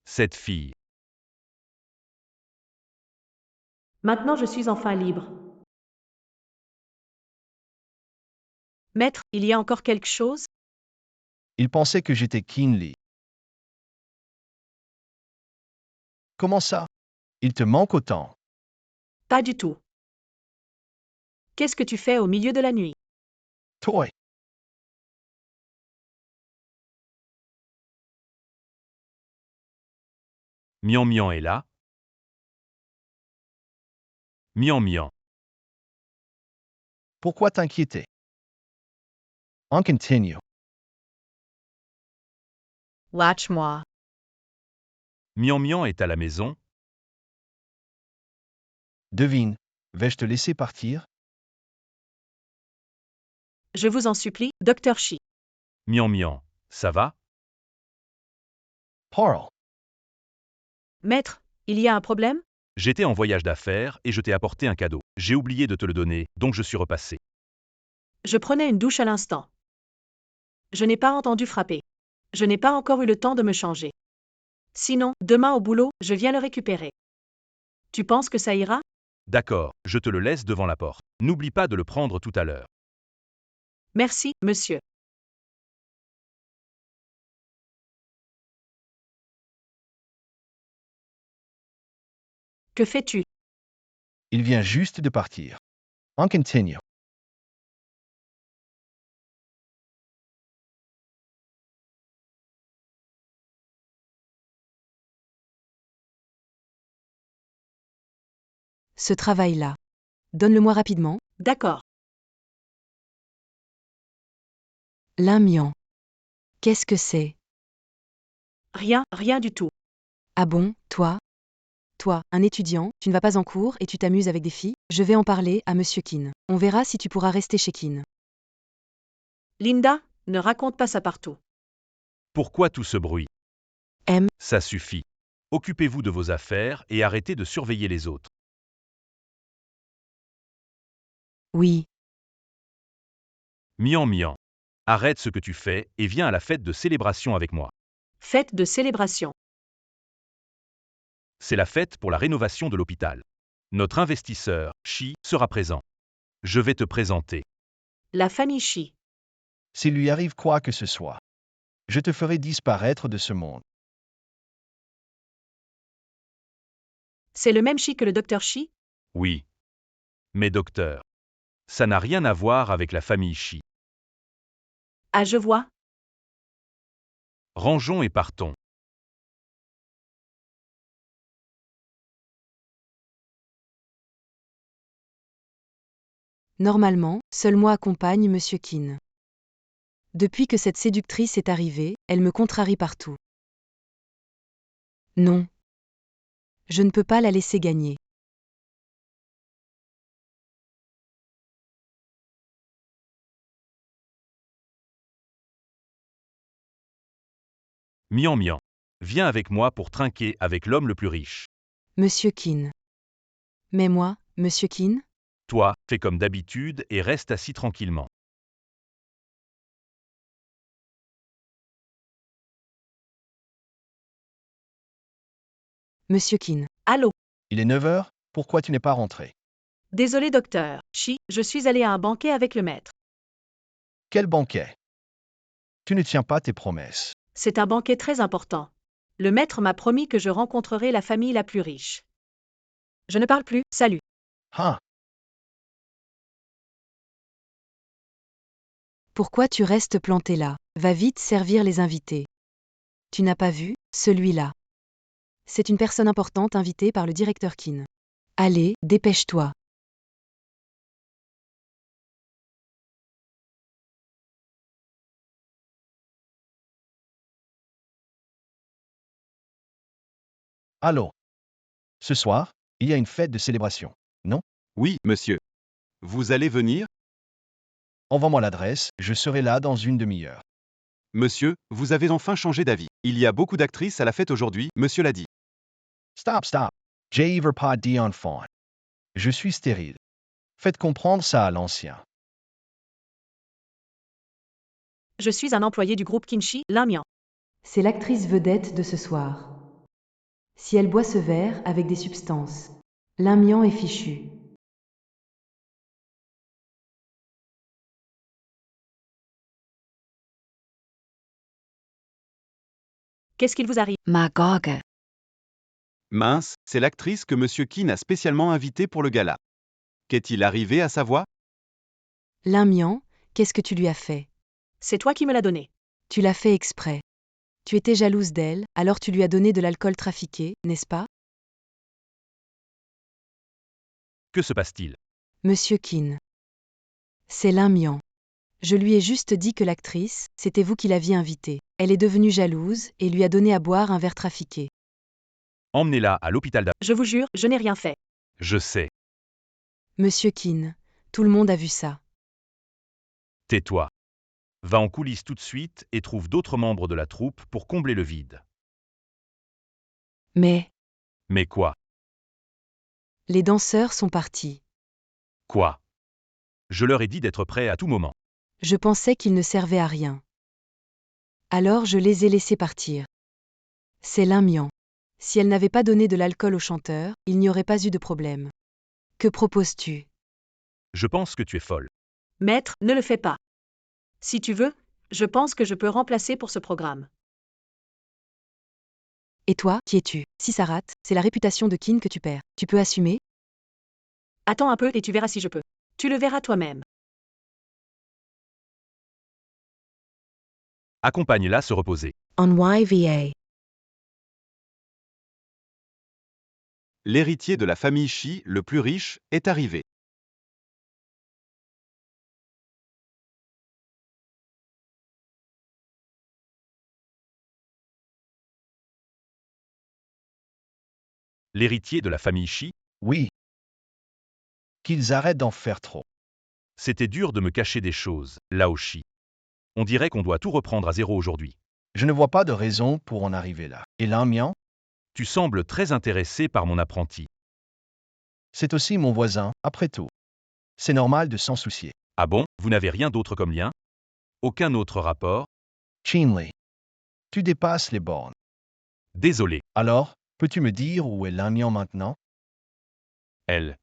Cette fille.
Maintenant je suis enfin libre. Maître, il y a encore quelque chose?
Il pensait que j'étais Kinley. Comment ça? Il te manque autant.
Pas du tout. Qu'est-ce que tu fais au milieu de la nuit?
Toi.
Mian mian est là. Mian mian.
Pourquoi t'inquiéter? On continue.
Latch-moi.
Mian mian est à la maison.
Devine, vais-je te laisser partir?
Je vous en supplie, docteur Shi.
Mian mian, ça va?
Paul.
Maître, il y a un problème?
J'étais en voyage d'affaires et je t'ai apporté un cadeau. J'ai oublié de te le donner, donc je suis repassé.
Je prenais une douche à l'instant. Je n'ai pas entendu frapper. Je n'ai pas encore eu le temps de me changer. Sinon, demain au boulot, je viens le récupérer. Tu penses que ça ira?
D'accord, je te le laisse devant la porte. N'oublie pas de le prendre tout à l'heure.
Merci, monsieur. Que fais-tu?
Il vient juste de partir. On continue.
Ce travail-là. Donne-le-moi rapidement.
D'accord.
L'amiant. Qu'est-ce que c'est?
Rien, rien du tout.
Ah bon, toi? Toi, un étudiant, tu ne vas pas en cours et tu t'amuses avec des filles? Je vais en parler à Monsieur Keane. On verra si tu pourras rester chez Keane.
Linda, ne raconte pas ça partout.
Pourquoi tout ce bruit?
M.
Ça suffit. Occupez-vous de vos affaires et arrêtez de surveiller les autres.
Oui.
Mian Mian. Arrête ce que tu fais et viens à la fête de célébration avec moi.
Fête de célébration.
C'est la fête pour la rénovation de l'hôpital. Notre investisseur, Shi, sera présent. Je vais te présenter.
La famille Shi.
S'il lui arrive quoi que ce soit, je te ferai disparaître de ce monde.
C'est le même Shi que le docteur Shi?
Oui. Mais docteur, ça n'a rien à voir avec la famille Shi.
Ah, je vois.
Rangeons et partons.
Normalement, seul moi accompagne Monsieur Keane. Depuis que cette séductrice est arrivée, elle me contrarie partout. Non. Je ne peux pas la laisser gagner.
Mian Mian. Viens avec moi pour trinquer avec l'homme le plus riche.
Monsieur Keane. Mais moi, Monsieur Keane?
Toi, fais comme d'habitude et reste assis tranquillement.
Monsieur Keane.
Allô?
Il est 9 heures, pourquoi tu n'es pas rentré?
Désolé docteur Shi, je suis allé à un banquet avec le maître.
Quel banquet? Tu ne tiens pas tes promesses.
C'est un banquet très important. Le maître m'a promis que je rencontrerai la famille la plus riche. Je ne parle plus, salut.
Ah,
Pourquoi tu restes planté là? Va vite servir les invités. Tu n'as pas vu, celui-là. C'est une personne importante invitée par le directeur Keane. Allez, dépêche-toi.
allô? Ce soir, il y a une fête de célébration, non?
Oui, monsieur. Vous allez venir?
Envoie-moi l'adresse, je serai là dans une demi-heure.
Monsieur, vous avez enfin changé d'avis. Il y a beaucoup d'actrices à la fête aujourd'hui, monsieur l'a dit.
Stop, stop. J'ai pas d'enfant. Je suis stérile. Faites comprendre ça à l'ancien.
Je suis un employé du groupe Kinshi, l'Amiant.
C'est l'actrice vedette de ce soir. Si elle boit ce verre avec des substances, l'amiant est fichu.
Qu'est-ce qu'il vous arrive?
Magog.
Mince, c'est l'actrice que monsieur Keane a spécialement invitée pour le gala. Qu'est-il arrivé à sa voix?
L'amiant, qu'est-ce que tu lui as fait?
C'est toi qui me l'as donné.
Tu l'as fait exprès. Tu étais jalouse d'elle, alors tu lui as donné de l'alcool trafiqué, n'est-ce pas?
Que se passe-t-il?
Monsieur Keane. C'est l'amiant. Je lui ai juste dit que l'actrice, c'était vous qui l'aviez invitée. Elle est devenue jalouse et lui a donné à boire un verre trafiqué.
Emmenez-la à l'hôpital d'A.
Je vous jure, je n'ai rien fait.
Je sais.
Monsieur Keane, tout le monde a vu ça.
Tais-toi. Va en coulisses tout de suite et trouve d'autres membres de la troupe pour combler le vide.
Mais,
Mais quoi?
les danseurs sont partis.
Quoi? Je leur ai dit d'être prêts à tout moment.
Je pensais qu'ils ne servaient à rien. Alors je les ai laissés partir. C'est Lin Mian. Si elle n'avait pas donné de l'alcool au chanteur, il n'y aurait pas eu de problème. Que proposes-tu?
Je pense que tu es folle.
Maître, ne le fais pas. Si tu veux, je pense que je peux remplacer pour ce programme.
Et toi, qui es-tu? Si ça rate, c'est la réputation de Kin que tu perds. Tu peux assumer?
Attends un peu et tu verras si je peux. Tu le verras toi-même.
Accompagne-la se reposer.
On YVA.
L'héritier de la famille Shi, le plus riche, est arrivé.
L'héritier de la famille Shi,
Oui. Qu'ils arrêtent d'en faire trop.
c'était dur de me cacher des choses, Lao Shi. On dirait qu'on doit tout reprendre à zéro aujourd'hui.
Je ne vois pas de raison pour en arriver là. Et Lin Mian,
Tu sembles très intéressé par mon apprenti.
c'est aussi mon voisin, après tout. C'est normal de s'en soucier.
Ah bon, vous n'avez rien d'autre comme lien? Aucun autre rapport?
Chinley, tu dépasses les bornes.
Désolé,
Alors, peux-tu me dire où est Lin Mian maintenant?
elle.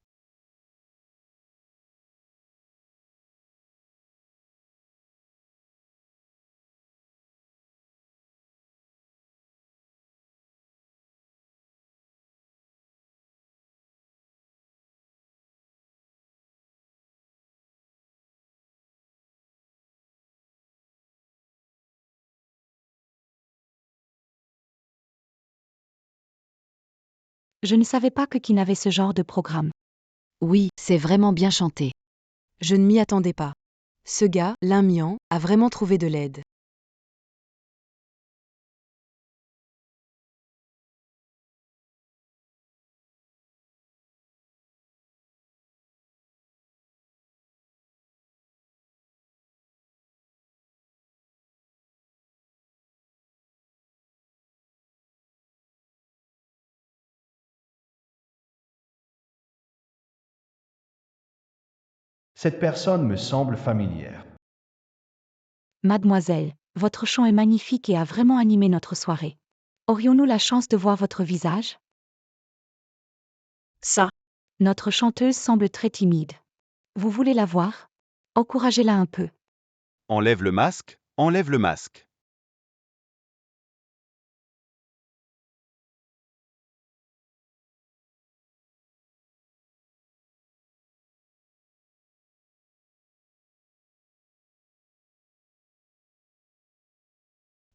Je ne savais pas que Kin avait ce genre de programme.
Oui,
C'est vraiment bien chanté.
je ne m'y attendais pas. Ce gars, Lin Mian, a vraiment trouvé de l'aide.
Cette personne me semble familière.
Mademoiselle, votre chant est magnifique et a vraiment animé notre soirée. Aurions-nous la chance de voir votre visage?
Ça,
Notre chanteuse semble très timide. Vous voulez la voir? Encouragez-la un peu.
Enlève le masque, enlève le masque.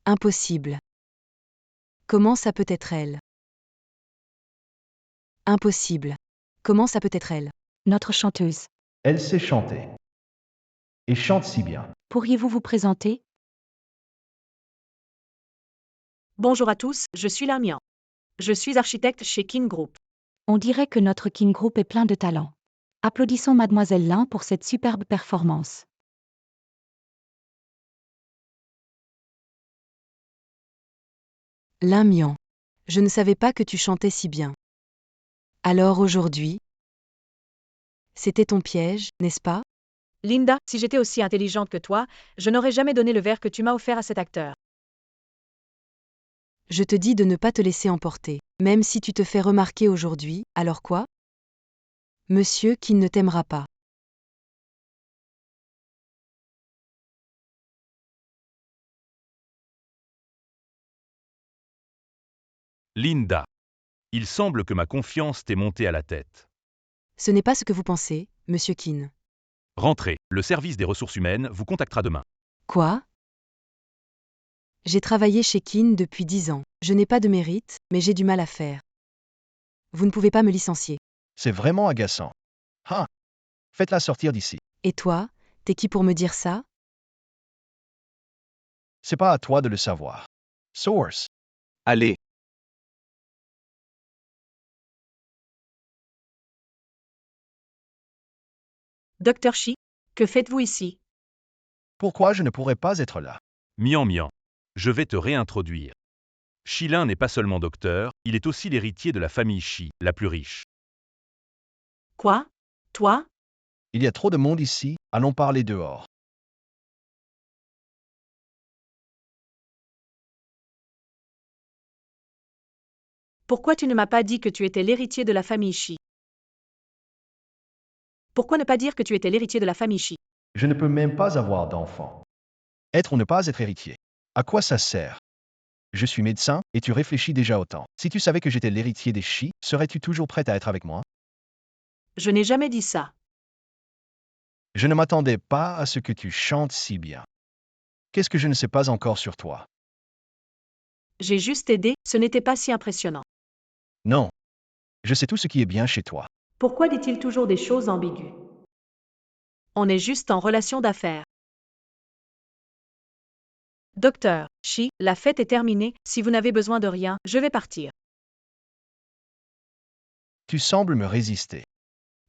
Impossible. Comment ça peut être elle? Impossible. Comment ça peut être elle?
Notre chanteuse.
Elle sait chanter. Et chante si bien.
Pourriez-vous vous présenter?
bonjour à tous, je suis Lin Mian. Je suis architecte chez Kin Group.
On dirait que notre King Group est plein de talent. Applaudissons Mademoiselle Lin pour cette superbe performance.
Lin Mian. Je ne savais pas que tu chantais si bien. Alors aujourd'hui, c'était ton piège, n'est-ce pas?
Linda, si j'étais aussi intelligente que toi, je n'aurais jamais donné le verre que tu m'as offert à cet acteur.
Je te dis de ne pas te laisser emporter. Même si tu te fais remarquer aujourd'hui, alors quoi? Monsieur qui ne t'aimera pas.
Linda. Il semble que ma confiance t'ait monté à la tête.
Ce n'est pas ce que vous pensez, monsieur Kin.
Rentrez, le service des ressources humaines vous contactera demain.
Quoi? J'ai travaillé chez Kin depuis 10 ans. Je n'ai pas de mérite, mais j'ai du mal à faire. Vous ne pouvez pas me licencier.
C'est vraiment agaçant. Ah! Faites-la sortir d'ici.
Et toi, t'es qui pour me dire ça?
C'est pas à toi de le savoir. Source.
Allez,
Docteur Shi, que faites-vous ici?
Pourquoi je ne pourrais pas être là?
Mian Mian. Je vais te réintroduire. Shilin n'est pas seulement docteur, il est aussi l'héritier de la famille Shi, la plus riche.
Quoi? Toi?
Il y a trop de monde ici, allons parler dehors.
Pourquoi tu ne m'as pas dit que tu étais l'héritier de la famille Shi? Pourquoi ne pas dire que tu étais l'héritier de la famille Shi?
Je ne peux même pas avoir d'enfant. Être ou ne pas être héritier. À quoi ça sert? Je suis médecin et tu réfléchis déjà autant. Si tu savais que j'étais l'héritier des Shi, serais-tu toujours prête à être avec moi?
Je n'ai jamais dit ça.
Je ne m'attendais pas à ce que tu chantes si bien. Qu'est-ce que je ne sais pas encore sur toi?
J'ai juste aidé, ce n'était pas si impressionnant.
Non. Je sais tout ce qui est bien chez toi.
Pourquoi dit-il toujours des choses ambiguës? On est juste en relation d'affaires. Docteur Shi, la fête est terminée, si vous n'avez besoin de rien, je vais partir.
Tu sembles me résister.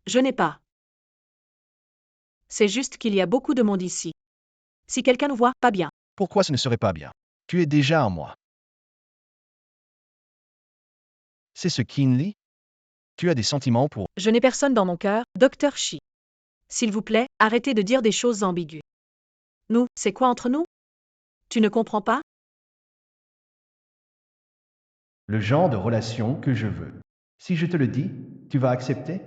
Je n'ai pas. C'est juste qu'il y a beaucoup de monde ici. Si quelqu'un nous voit, pas bien.
Pourquoi ce ne serait pas bien? Tu es déjà à moi. C'est ce Kinley? Tu as des sentiments pour...
Je n'ai personne dans mon cœur, Docteur Shi. S'il vous plaît, arrêtez de dire des choses ambiguës. Nous, c'est quoi entre nous? Tu ne comprends pas?
Le genre de relation que je veux. Si je te le dis, tu vas accepter?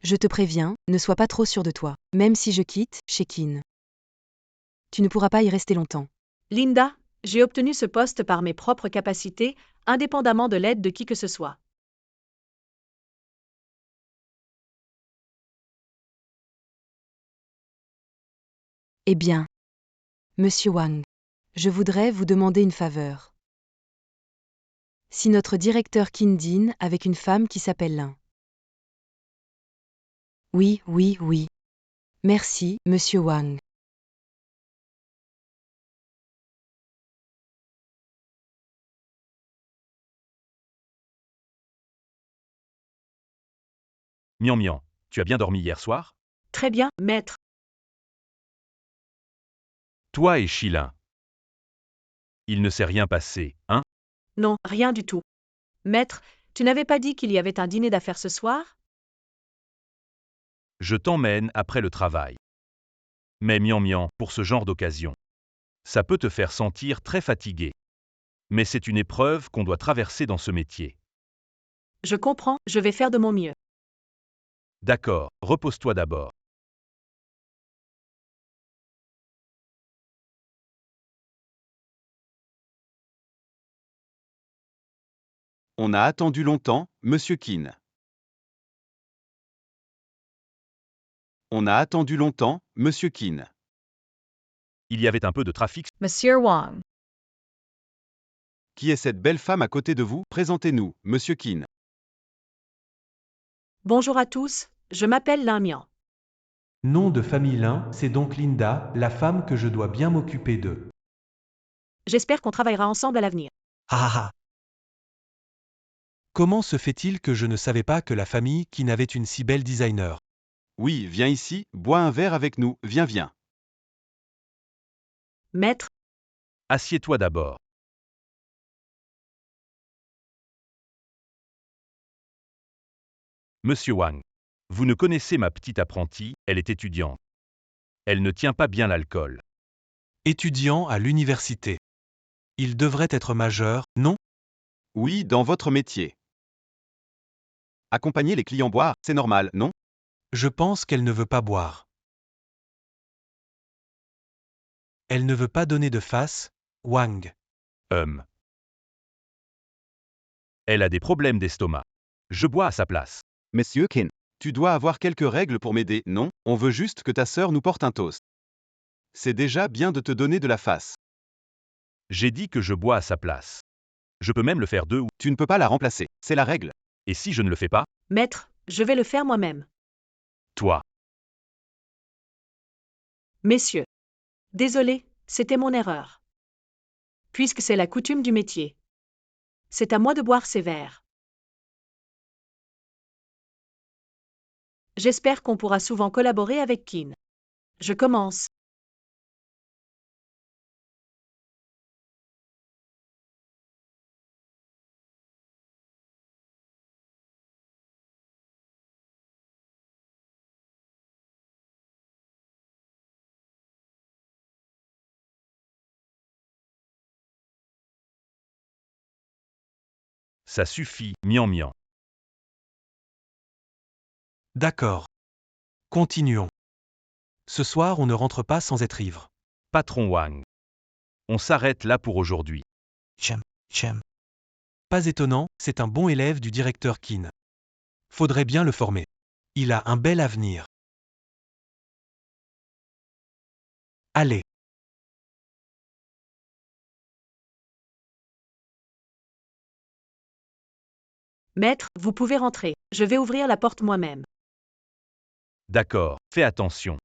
Je te préviens, ne sois pas trop sûr de toi, même si je quitte, chez Kin. Tu ne pourras pas y rester longtemps.
Linda, j'ai obtenu ce poste par mes propres capacités, indépendamment de l'aide de qui que ce soit.
Eh bien, Monsieur Wang, je voudrais vous demander une faveur. Si notre directeur Kin dîne avec une femme qui s'appelle Lin. Oui, oui, oui. Merci, Monsieur Wang.
Mian Mian, tu as bien dormi hier soir?
Très bien, maître.
Toi et Shilin. Il ne s'est rien passé, hein?
Non, rien du tout. Maître, tu n'avais pas dit qu'il y avait un dîner d'affaires ce soir?
Je t'emmène après le travail. Mais Mian Mian, pour ce genre d'occasion, ça peut te faire sentir très fatigué. Mais c'est une épreuve qu'on doit traverser dans ce métier.
Je comprends, je vais faire de mon mieux.
D'accord, repose-toi d'abord.
On a attendu longtemps, Monsieur Kin. On a attendu longtemps, Monsieur Kin.
Il y avait un peu de trafic.
Monsieur Wang.
Qui est cette belle femme à côté de vous? Présentez-nous, Monsieur Kin.
Bonjour à tous, je m'appelle Lin Mian.
Nom de famille Lin, c'est donc Linda, la femme que je dois bien m'occuper de.
J'espère qu'on travaillera ensemble à l'avenir.
Ah ah.
Comment se fait-il que je ne savais pas que la famille Kin avait une si belle designer?
Oui, viens ici, bois un verre avec nous, viens, viens.
Maître,
Assieds-toi d'abord. Monsieur Wang. Vous ne connaissez ma petite apprentie, elle est étudiante. Elle ne tient pas bien l'alcool.
Étudiant à l'université. Il devrait être majeur, non?
Oui, dans votre métier. Accompagner les clients boire, c'est normal, non?
Je pense qu'elle ne veut pas boire. Elle ne veut pas donner de face, Wang.
Elle a des problèmes d'estomac. Je bois à sa place.
Monsieur Kin.
Tu dois avoir quelques règles pour m'aider, non? On veut juste que ta sœur nous porte un toast. C'est déjà bien de te donner de la face.
J'ai dit que je bois à sa place. Je peux même le faire 2 ou...
Tu ne peux pas la remplacer, c'est la règle.
Et si je ne le fais pas?
maître, je vais le faire moi-même.
Toi.
Messieurs. Désolé, c'était mon erreur. Puisque c'est la coutume du métier. C'est à moi de boire ces verres. J'espère qu'on pourra souvent collaborer avec Kin. Je commence.
Ça suffit, miam miam.
D'accord. Continuons. Ce soir, on ne rentre pas sans être ivre.
Patron Wang. On s'arrête là pour aujourd'hui.
Chem.
Pas étonnant, c'est un bon élève du directeur Qin. Faudrait bien le former. Il a un bel avenir. Allez.
Maître, vous pouvez rentrer. Je vais ouvrir la porte moi-même.
D'accord, fais attention.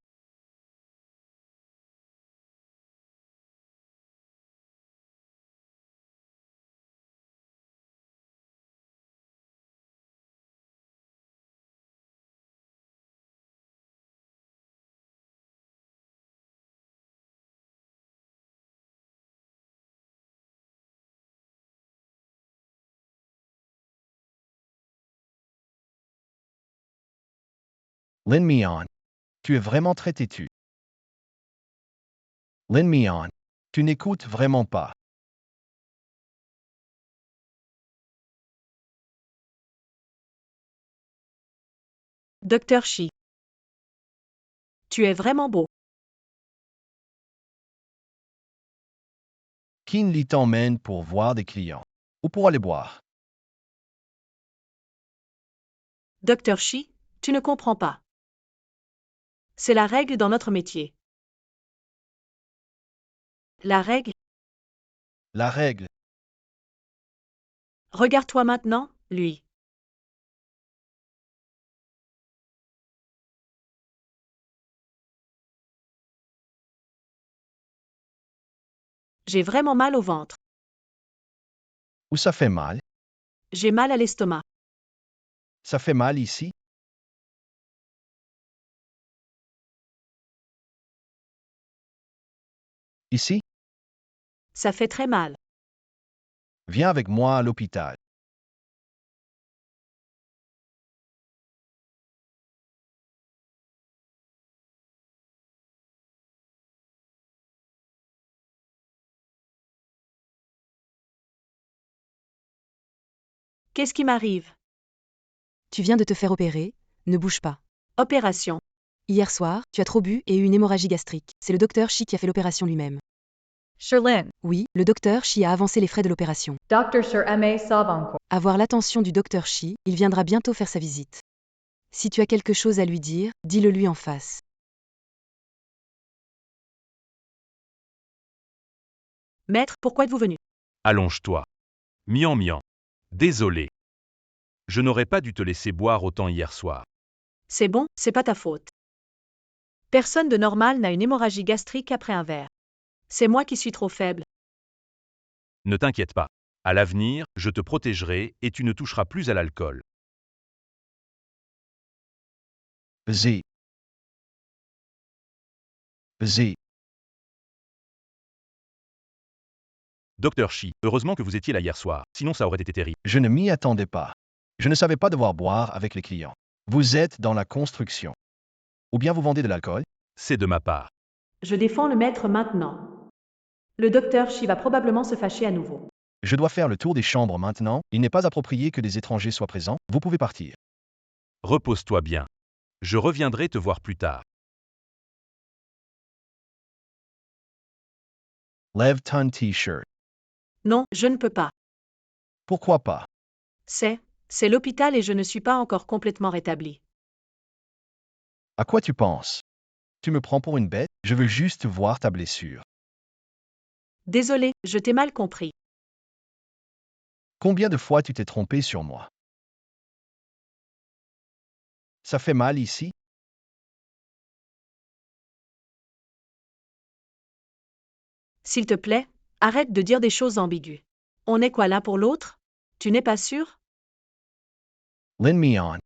Lin Mian. Tu es vraiment très têtu. Lin Mian. Tu n'écoutes vraiment pas.
Docteur Shi. Tu es vraiment beau.
Qin Li t'emmène pour voir des clients. Ou pour aller boire.
Docteur Shi, tu ne comprends pas. C'est la règle dans notre métier. La règle.
La règle.
Regarde-toi maintenant, lui. J'ai vraiment mal au ventre.
Où ça fait mal?
J'ai mal à l'estomac.
Ça fait mal ici? Ici?
Ça fait très mal.
Viens avec moi à l'hôpital.
Qu'est-ce qui m'arrive?
Tu viens de te faire opérer, ne bouge pas.
Opération.
Hier soir, tu as trop bu et eu une hémorragie gastrique. C'est le docteur Shi qui a fait l'opération lui-même.
Sherlyn.
Oui, le docteur Shi a avancé les frais de l'opération.
Dr. Sir M.A. Savancourt.
Avoir l'attention du docteur Shi, il viendra bientôt faire sa visite. Si tu as quelque chose à lui dire, dis-le lui en face.
Maître, pourquoi êtes-vous venu?
Allonge-toi. Miam miam. Désolé. Je n'aurais pas dû te laisser boire autant hier soir.
C'est bon, c'est pas ta faute. Personne de normal n'a une hémorragie gastrique après un verre. C'est moi qui suis trop faible.
Ne t'inquiète pas. À l'avenir, je te protégerai et tu ne toucheras plus à l'alcool.
Vas-y. Vas-y.
Docteur Shi, heureusement que vous étiez là hier soir, sinon ça aurait été terrible.
Je ne m'y attendais pas. Je ne savais pas devoir boire avec les clients. Vous êtes dans la construction. Ou bien vous vendez de l'alcool?
C'est de ma part.
Je défends le maître maintenant. Le docteur Shi va probablement se fâcher à nouveau.
Je dois faire le tour des chambres maintenant. Il n'est pas approprié que des étrangers soient présents. Vous pouvez partir.
Repose-toi bien. Je reviendrai te voir plus tard.
Lève ton t-shirt.
Non, je ne peux pas.
Pourquoi pas?
C'est l'hôpital et je ne suis pas encore complètement rétabli.
À quoi tu penses? Tu me prends pour une bête? Je veux juste voir ta blessure.
Désolé, je t'ai mal compris.
Combien de fois tu t'es trompé sur moi? Ça fait mal ici?
S'il te plaît, arrête de dire des choses ambiguës. On est quoi l'un pour l'autre? Tu n'es pas sûr?
Lin Mian.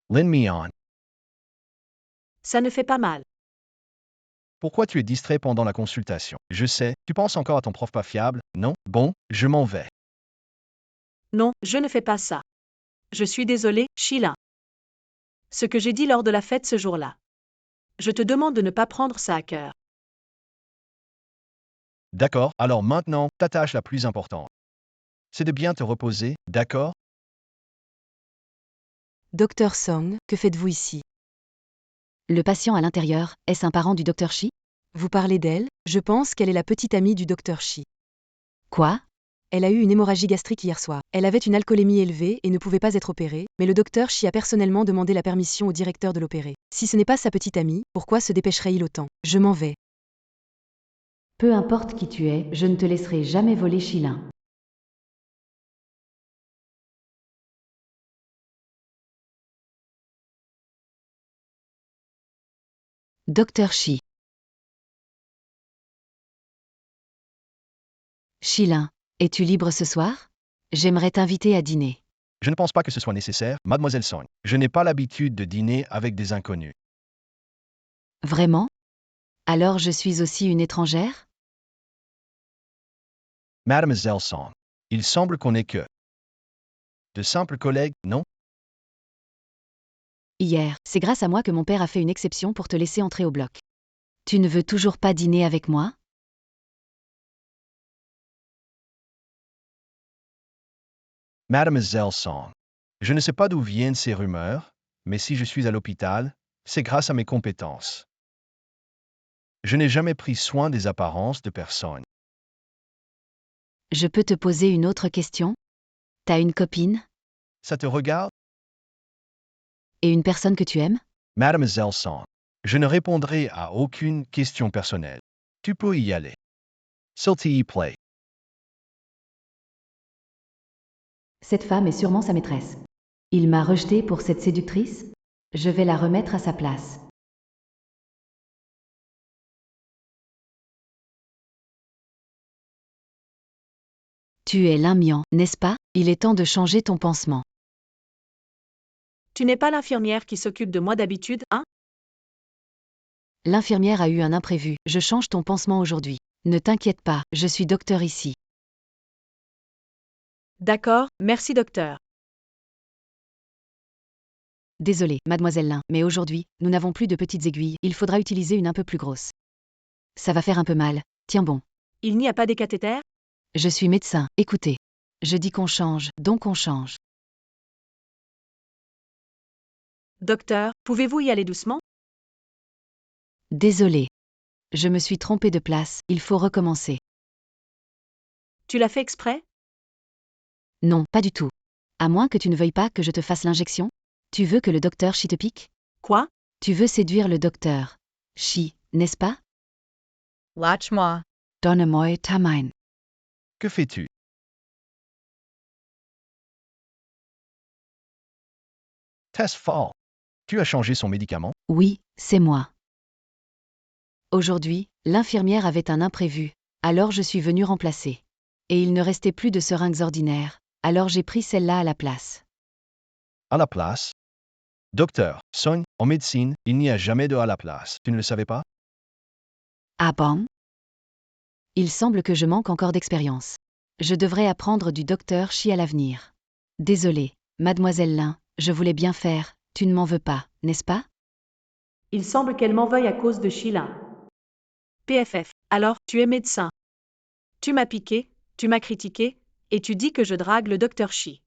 Lin Mian.
Ça ne fait pas mal.
Pourquoi tu es distrait pendant la consultation? Je sais, tu penses encore à ton prof pas fiable, non? Bon, je m'en vais.
Non, je ne fais pas ça. Je suis désolé, Sheila. Ce que j'ai dit lors de la fête ce jour-là. Je te demande de ne pas prendre ça à cœur.
D'accord, alors maintenant, ta tâche la plus importante. C'est de bien te reposer, d'accord?
Docteur Song, que faites-vous ici?
Le patient à l'intérieur, est-ce un parent du docteur Shi?
Vous parlez d'elle? Je pense qu'elle est la petite amie du docteur Shi.
Quoi?
Elle a eu une hémorragie gastrique hier soir. Elle avait une alcoolémie élevée et ne pouvait pas être opérée, mais le docteur Shi a personnellement demandé la permission au directeur de l'opérer. Si ce n'est pas sa petite amie, pourquoi se dépêcherait-il autant? Je m'en vais.
Peu importe qui tu es, je ne te laisserai jamais voler Shilin. Docteur Shi. Shilin, es-tu libre ce soir? J'aimerais t'inviter à dîner.
Je ne pense pas que ce soit nécessaire, mademoiselle Song. Je n'ai pas l'habitude de dîner avec des inconnus.
Vraiment? Alors je suis aussi une étrangère?
Mademoiselle Song, il semble qu'on n'est que de simples collègues, non?
Hier, c'est grâce à moi que mon père a fait une exception pour te laisser entrer au bloc. Tu ne veux toujours pas dîner avec moi?
Mademoiselle Song, je ne sais pas d'où viennent ces rumeurs, mais si je suis à l'hôpital, c'est grâce à mes compétences. Je n'ai jamais pris soin des apparences de personne.
Je peux te poser une autre question? T'as une copine?
Ça te regarde?
Et une personne que tu aimes?
Mademoiselle Song, je ne répondrai à aucune question personnelle. Tu peux y aller. S'il te plaît.
Cette femme est sûrement sa maîtresse. Il m'a rejetée pour cette séductrice? Je vais la remettre à sa place. Tu es l'Amian, n'est-ce pas? Il est temps de changer ton pansement.
Tu n'es pas l'infirmière qui s'occupe de moi d'habitude, hein?
L'infirmière a eu un imprévu. Je change ton pansement aujourd'hui. Ne t'inquiète pas, je suis docteur ici.
D'accord, merci docteur.
Désolée, mademoiselle Lin, mais aujourd'hui, nous n'avons plus de petites aiguilles, il faudra utiliser une un peu plus grosse. Ça va faire un peu mal. Tiens bon.
Il n'y a pas des cathéters?
Je suis médecin, écoutez. Je dis qu'on change, donc on change.
Docteur, pouvez-vous y aller doucement?
Désolée. Je me suis trompée de place, il faut recommencer.
Tu l'as fait exprès?
Non, pas du tout. À moins que tu ne veuilles pas que je te fasse l'injection? Tu veux que le docteur Shi te pique?
Quoi?
Tu veux séduire le docteur Shi, n'est-ce pas?
Lach-moi.
Donne-moi ta main.
Que fais-tu? Tess Fall. Tu as changé son médicament?
Oui, c'est moi. Aujourd'hui, l'infirmière avait un imprévu, alors je suis venue remplacer. Et il ne restait plus de seringues ordinaires, alors j'ai pris celle-là à la place.
À la place? Docteur, Song, en médecine, il n'y a jamais de à la place. Tu ne le savais pas?
Ah bon? Il semble que je manque encore d'expérience. Je devrais apprendre du docteur Shi à l'avenir. Désolée, mademoiselle Lin, je voulais bien faire, tu ne m'en veux pas, n'est-ce pas?
Il semble qu'elle m'en veuille à cause de Sheila. PFF. Alors, tu es médecin. Tu m'as piqué, tu m'as critiqué, et tu dis que je drague le docteur Shi.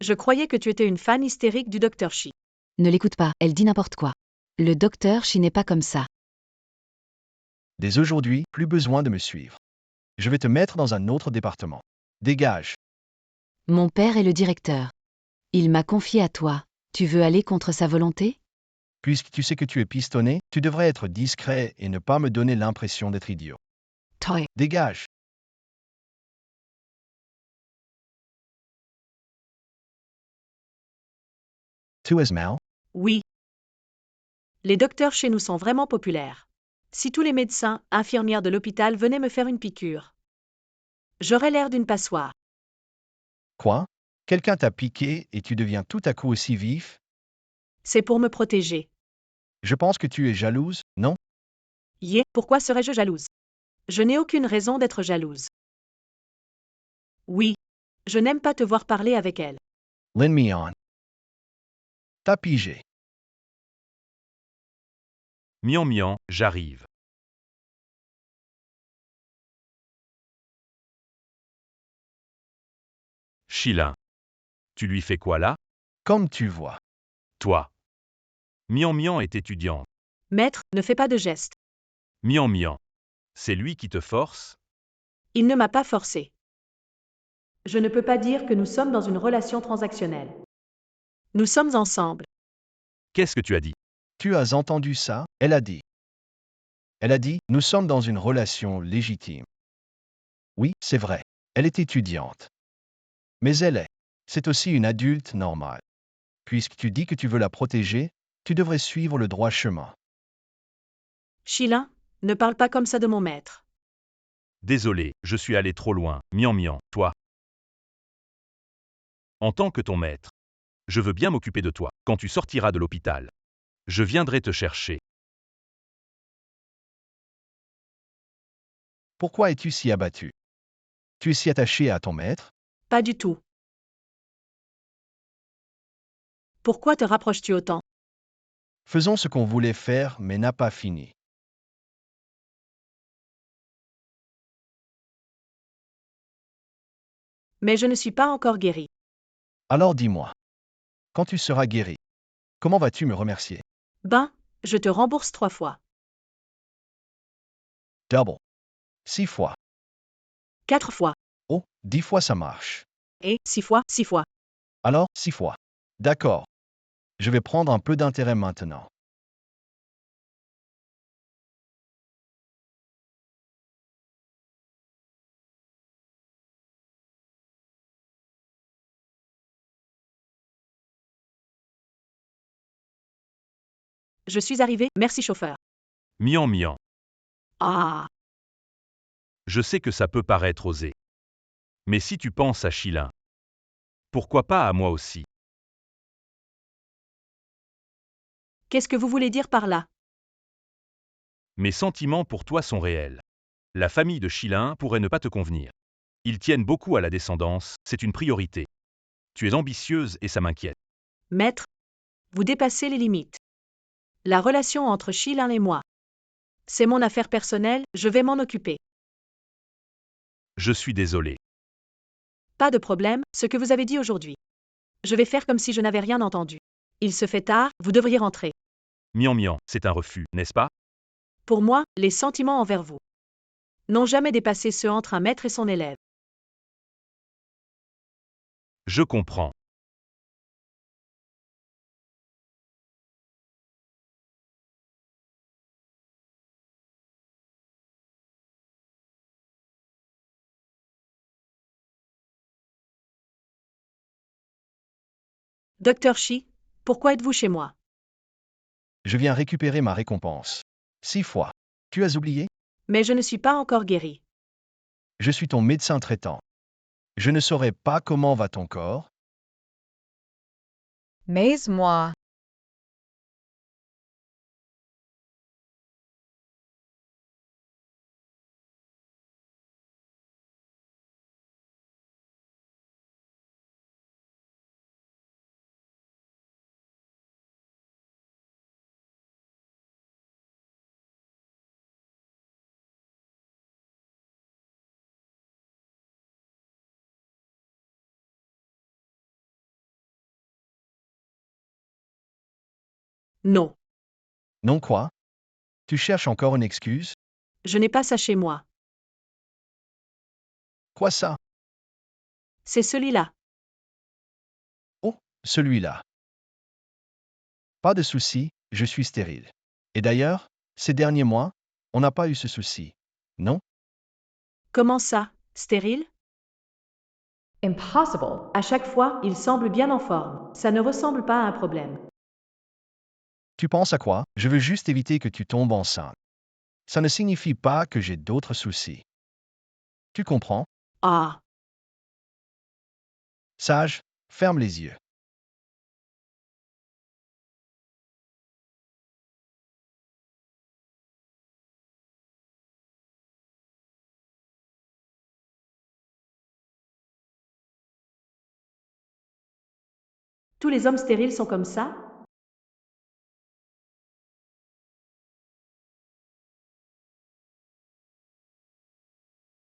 Je croyais que tu étais une fan hystérique du docteur Shi.
Ne l'écoute pas, elle dit n'importe quoi. Le docteur Shi n'est pas comme ça.
Dès aujourd'hui, plus besoin de me suivre. Je vais te mettre dans un autre département. Dégage.
Mon père est le directeur. Il m'a confié à toi. Tu veux aller contre sa volonté?
Puisque tu sais que tu es pistonné, tu devrais être discret et ne pas me donner l'impression d'être idiot.
Toi.
Dégage. Tu es mal?
Oui. Les docteurs chez nous sont vraiment populaires. Si tous les médecins, infirmières de l'hôpital venaient me faire une piqûre, j'aurais l'air d'une passoire.
Quoi? Quelqu'un t'a piqué et tu deviens tout à coup aussi vif?
C'est pour me protéger.
Je pense que tu es jalouse, non?
Pourquoi serais-je jalouse? Je n'ai aucune raison d'être jalouse. Oui. Je n'aime pas te voir parler avec elle.
Lin Mian. T'as pigé.
Mian Mian, j'arrive. Chilin. Tu lui fais quoi là?
Comme tu vois.
Toi. Mian Mian est étudiante.
Maître, ne fais pas de geste.
Mian Mian. C'est lui qui te force?
Il ne m'a pas forcé. Je ne peux pas dire que nous sommes dans une relation transactionnelle. Nous sommes ensemble.
Qu'est-ce que tu as dit?
Tu as entendu ça? Elle a dit. Elle a dit, nous sommes dans une relation légitime. Oui, c'est vrai. Elle est étudiante. Mais c'est aussi une adulte normale. Puisque tu dis que tu veux la protéger, tu devrais suivre le droit chemin.
Chilin, ne parle pas comme ça de mon maître.
Désolé, je suis allé trop loin. Mian Mian, toi. En tant que ton maître, je veux bien m'occuper de toi quand tu sortiras de l'hôpital. Je viendrai te chercher.
Pourquoi es-tu si abattu? Tu es si attaché à ton maître?
Pas du tout. Pourquoi te rapproches-tu autant?
Faisons ce qu'on voulait faire mais n'a pas fini.
Mais je ne suis pas encore guéri.
Alors dis-moi, quand tu seras guéri, comment vas-tu me remercier?
Ben, je te rembourse 3 fois.
Double. 6 fois.
4 fois.
Oh, 10 fois ça marche.
Et 6 fois, 6 fois.
Alors, 6 fois. D'accord. Je vais prendre un peu d'intérêt maintenant.
Je suis arrivé, merci chauffeur.
Mian Mian.
Ah,
Je sais que ça peut paraître osé. Mais si tu penses à Chilin, pourquoi pas à moi aussi?
qu'est-ce que vous voulez dire par là?
Mes sentiments pour toi sont réels. La famille de Chilin pourrait ne pas te convenir. Ils tiennent beaucoup à la descendance, c'est une priorité. Tu es ambitieuse et ça m'inquiète.
Maître, vous dépassez les limites. La relation entre Chilin et moi. C'est mon affaire personnelle, je vais m'en occuper.
Je suis désolé.
Pas de problème, ce que vous avez dit aujourd'hui. Je vais faire comme si je n'avais rien entendu. Il se fait tard, vous devriez rentrer.
Mian Mian, c'est un refus, n'est-ce pas?
Pour moi, les sentiments envers vous n'ont jamais dépassé ceux entre un maître et son élève.
Je comprends.
Docteur Shi, pourquoi êtes-vous chez moi?
Je viens récupérer ma récompense. 6 fois. Tu as oublié?
Mais je ne suis pas encore guéri.
Je suis ton médecin traitant. Je ne saurais pas comment va ton corps.
Mais-moi.
Non,
Non quoi? Tu cherches encore une excuse?
je n'ai pas ça chez moi.
Quoi ça?
C'est celui-là.
Oh, celui-là. Pas de souci, je suis stérile. Et d'ailleurs, ces derniers mois, on n'a pas eu ce souci. Non?
Comment ça, stérile?
Impossible.
À chaque fois, il semble bien en forme. Ça ne ressemble pas à un problème.
Tu penses à quoi? Je veux juste éviter que tu tombes enceinte. Ça ne signifie pas que j'ai d'autres soucis. Tu comprends?
Ah,
Sage, ferme les yeux.
tous les hommes stériles sont comme ça?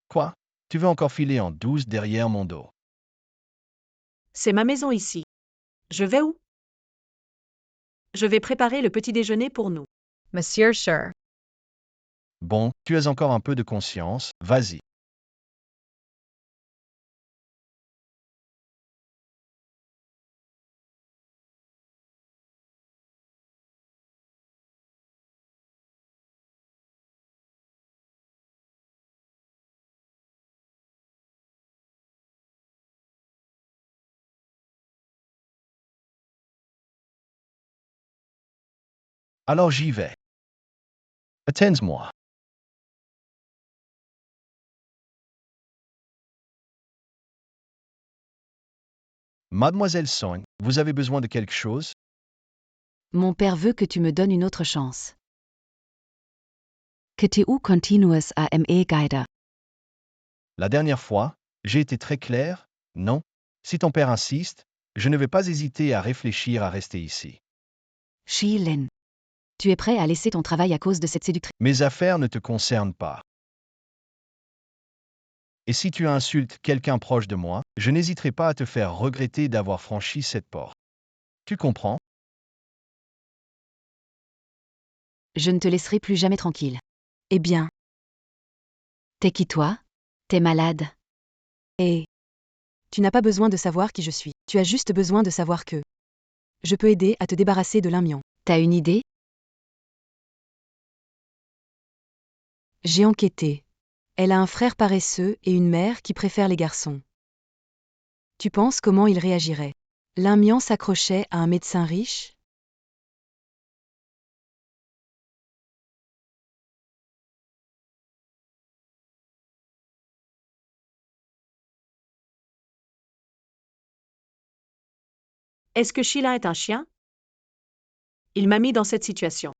Quoi? Tu veux encore filer en douce derrière mon dos?
C'est ma maison ici. Je vais où? Je vais préparer le petit déjeuner pour nous.
Monsieur Sure.
Bon, tu as encore un peu de conscience, vas-y. Alors j'y vais. Attends-moi. Mademoiselle Song, vous avez besoin de quelque chose?
Mon père veut que tu me donnes une autre chance. Que tu continues à me guider.
La dernière fois, j'ai été très clair, non? Si ton père insiste, je ne vais pas hésiter à réfléchir à rester ici.
Shilin. Tu es prêt à laisser ton travail à cause de cette séductrice?
Mes affaires ne te concernent pas. Et si tu insultes quelqu'un proche de moi, je n'hésiterai pas à te faire regretter d'avoir franchi cette porte. Tu comprends?
Je ne te laisserai plus jamais tranquille.
Eh bien,
T'es qui toi? T'es malade.
et tu n'as pas besoin de savoir qui je suis. Tu as juste besoin de savoir que je peux aider à te débarrasser de l'amiant.
T'as une idée?
J'ai enquêté. Elle a un frère paresseux et une mère qui préfère les garçons. Tu penses comment il réagirait? L'amiant s'accrochait à un médecin riche?
Est-ce que Sheila est un chien? Il m'a mis dans cette situation.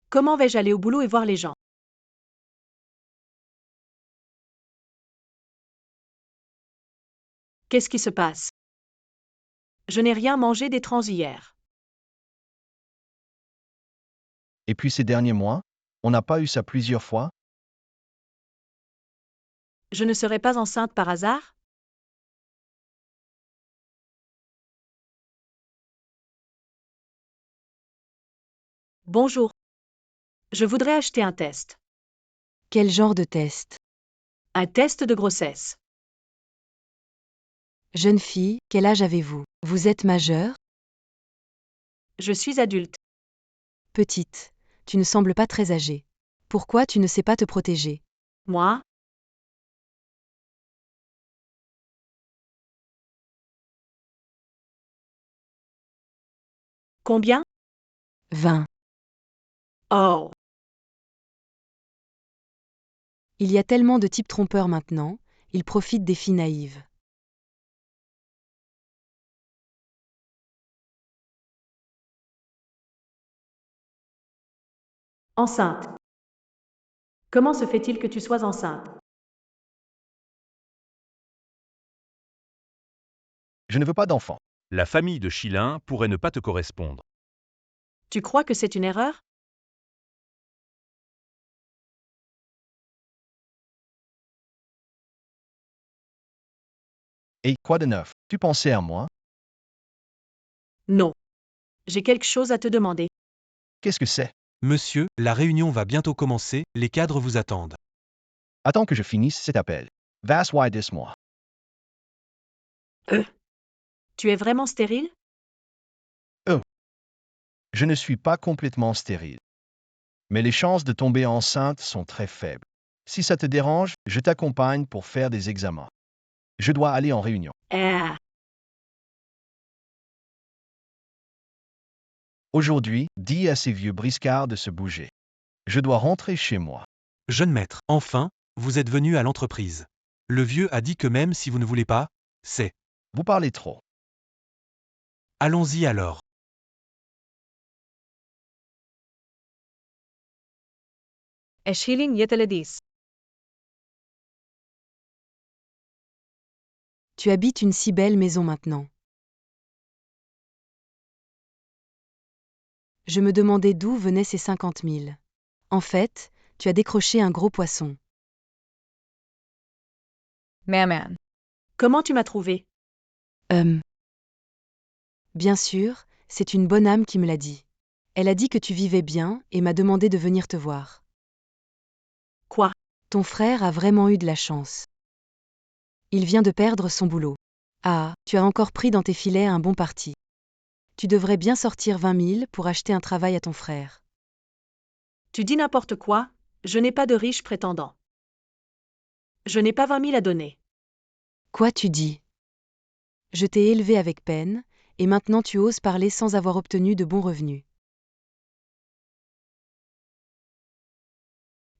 Comment vais-je aller au boulot et voir les gens? Qu'est-ce qui se passe? Je n'ai rien mangé des trans hier.
Et puis ces derniers mois, on n'a pas eu ça plusieurs fois?
Je ne serai pas enceinte par hasard? Bonjour. Je voudrais acheter un test.
Quel genre de test?
Un test de grossesse.
Jeune fille, quel âge avez-vous? Vous êtes majeure?
Je suis adulte.
Petite, tu ne sembles pas très âgée. Pourquoi tu ne sais pas te protéger?
Moi? Combien?
20.
Oh!
Il y a tellement de types trompeurs maintenant, ils profitent des filles naïves.
Enceinte. Comment se fait-il que tu sois enceinte?
Je ne veux pas d'enfant.
La famille de Chilin pourrait ne pas te correspondre.
Tu crois que c'est une erreur?
Et quoi de neuf? Tu pensais à moi?
Non. J'ai quelque chose à te demander.
Qu'est-ce que c'est?
Monsieur, la réunion va bientôt commencer, les cadres vous attendent.
Attends que je finisse cet appel. Vas dis-moi.
Tu es vraiment stérile?
Je ne suis pas complètement stérile. Mais les chances de tomber enceinte sont très faibles. Si ça te dérange, je t'accompagne pour faire des examens. Je dois aller en réunion.
Ah.
Aujourd'hui, dis à ces vieux briscards de se bouger. Je dois rentrer chez moi.
Jeune maître, enfin, vous êtes venu à l'entreprise. Le vieux a dit que même si vous ne voulez pas, c'est.
Vous parlez trop.
Allons-y alors.
Eşhilin yeteledis.
Tu habites une si belle maison maintenant. Je me demandais d'où venaient ces 50 000. En fait, tu as décroché un gros poisson.
Maman.
Comment tu m'as trouvé?
Bien sûr, c'est une bonne âme qui me l'a dit. Elle a dit que tu vivais bien et m'a demandé de venir te voir.
Quoi?
Ton frère a vraiment eu de la chance. Il vient de perdre son boulot. Ah, tu as encore pris dans tes filets un bon parti. Tu devrais bien sortir 20 000 pour acheter un travail à ton frère.
Tu dis n'importe quoi, je n'ai pas de riche prétendant. Je n'ai pas 20 000 à donner.
Quoi tu dis? Je t'ai élevé avec peine, et maintenant tu oses parler sans avoir obtenu de bons revenus.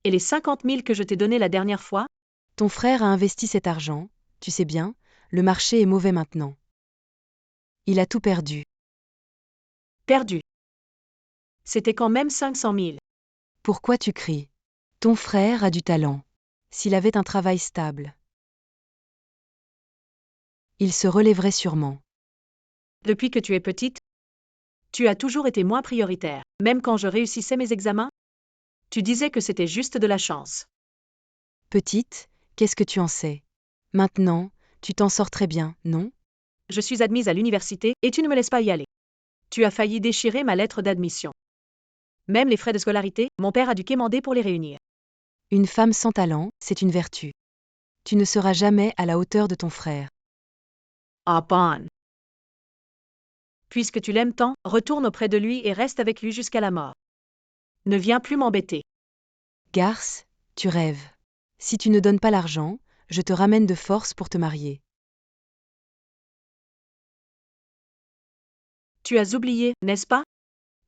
Et les 50 000 que je t'ai donnés la dernière fois?
Ton frère a investi cet argent, tu sais bien, le marché est mauvais maintenant. Il a tout perdu.
Perdu. C'était quand même 500 000.
Pourquoi tu cries? Ton frère a du talent. S'il avait un travail stable, il se relèverait sûrement.
Depuis que tu es petite, tu as toujours été moins prioritaire, même quand je réussissais mes examens? Tu disais que c'était juste de la chance.
Petite, qu'est-ce que tu en sais? Maintenant, tu t'en sors très bien, non?
Je suis admise à l'université et tu ne me laisses pas y aller. Tu as failli déchirer ma lettre d'admission. Même les frais de scolarité, mon père a dû quémander pour les réunir.
Une femme sans talent, c'est une vertu. Tu ne seras jamais à la hauteur de ton frère.
Ah bon. Puisque tu l'aimes tant, retourne auprès de lui et reste avec lui jusqu'à la mort. Ne viens plus m'embêter.
Garce, tu rêves. Si tu ne donnes pas l'argent, je te ramène de force pour te marier.
Tu as oublié, n'est-ce pas?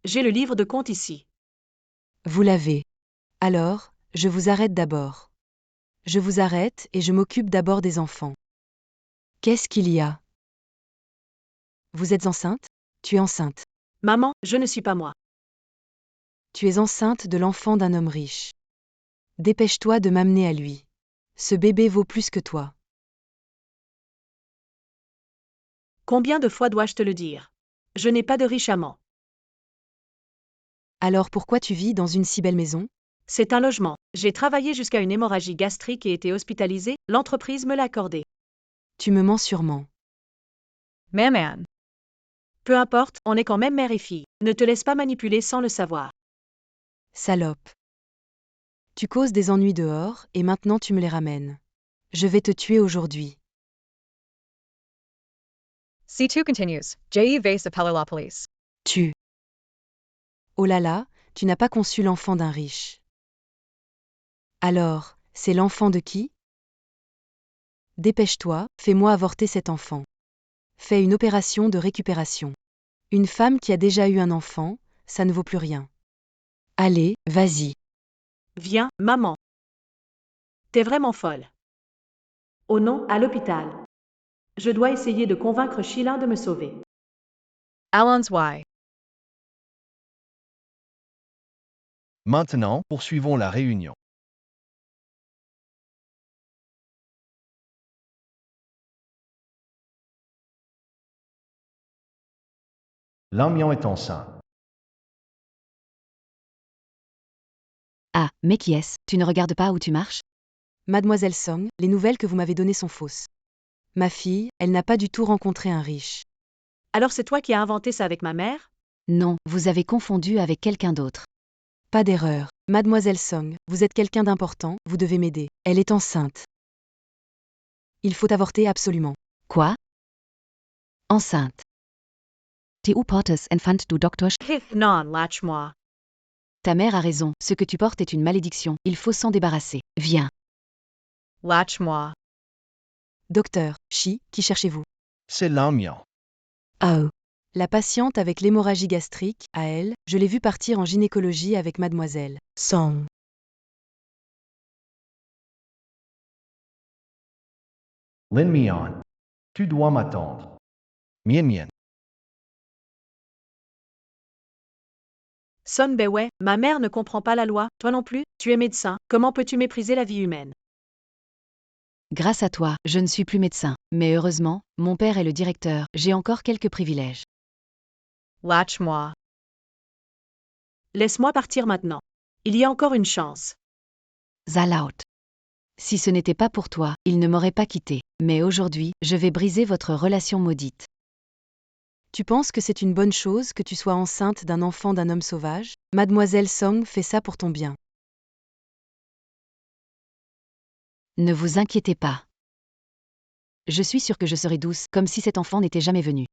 J'ai le livre de compte ici.
Vous l'avez. Alors, je vous arrête d'abord. Je vous arrête et je m'occupe d'abord des enfants. Qu'est-ce qu'il y a? Vous êtes enceinte? Tu es enceinte.
Maman, je ne suis pas moi.
Tu es enceinte de l'enfant d'un homme riche. Dépêche-toi de m'amener à lui. Ce bébé vaut plus que toi.
Combien de fois dois-je te le dire? Je n'ai pas de riche amant.
Alors pourquoi tu vis dans une si belle maison?
C'est un logement. J'ai travaillé jusqu'à une hémorragie gastrique et été hospitalisée, l'entreprise me l'a accordé.
Tu me mens sûrement.
Maman.
Peu importe, on est quand même mère et fille. Ne te laisse pas manipuler sans le savoir.
Salope. Tu causes des ennuis dehors et maintenant tu me les ramènes. Je vais te tuer aujourd'hui.
C2 continues. J.E. Vase of Pellopolis.
Tu. Oh là là, tu n'as pas conçu l'enfant d'un riche. Alors, c'est l'enfant de qui? Dépêche-toi, fais-moi avorter cet enfant. Fais une opération de récupération. Une femme qui a déjà eu un enfant, ça ne vaut plus rien. Allez, vas-y.
Viens, maman. T'es vraiment folle. Oh non, à l'hôpital. Je dois essayer de convaincre Sheila de me sauver.
Alon's Y.
Maintenant, poursuivons la réunion. Lanmian est enceinte.
Ah, mais qui est-ce? Tu ne regardes pas où tu marches?
Mademoiselle Song, les nouvelles que vous m'avez données sont fausses. Ma fille, elle n'a pas du tout rencontré un riche.
Alors c'est toi qui as inventé ça avec ma mère?
Non, vous avez confondu avec quelqu'un d'autre.
Pas d'erreur. Mademoiselle Song, vous êtes quelqu'un d'important, vous devez m'aider. Elle est enceinte. Il faut avorter absolument.
Quoi? Enceinte. Tu portes enfant du docteur?
Non, lâche-moi.
Ta mère a raison, ce que tu portes est une malédiction, il faut s'en débarrasser. Viens.
Lâche-moi.
Docteur, qui cherchez-vous?
C'est Lanmian.
Oh. La patiente avec l'hémorragie gastrique, à elle, je l'ai vue partir en gynécologie avec mademoiselle Song.
Lin Mian. Tu dois m'attendre. Mien Mien.
Son Beway, ma mère ne comprend pas la loi, toi non plus, tu es médecin, comment peux-tu mépriser la vie humaine?
Grâce à toi, je ne suis plus médecin. Mais heureusement, mon père est le directeur, j'ai encore quelques privilèges.
Lâche-moi.
Laisse-moi partir maintenant. Il y a encore une chance.
Zalaut. Si ce n'était pas pour toi, il ne m'aurait pas quitté. Mais aujourd'hui, je vais briser votre relation maudite.
Tu penses que c'est une bonne chose que tu sois enceinte d'un enfant d'un homme sauvage? Mademoiselle Song fait ça pour ton bien.
Ne vous inquiétez pas. Je suis sûre que je serai douce, comme si cet enfant n'était jamais venu.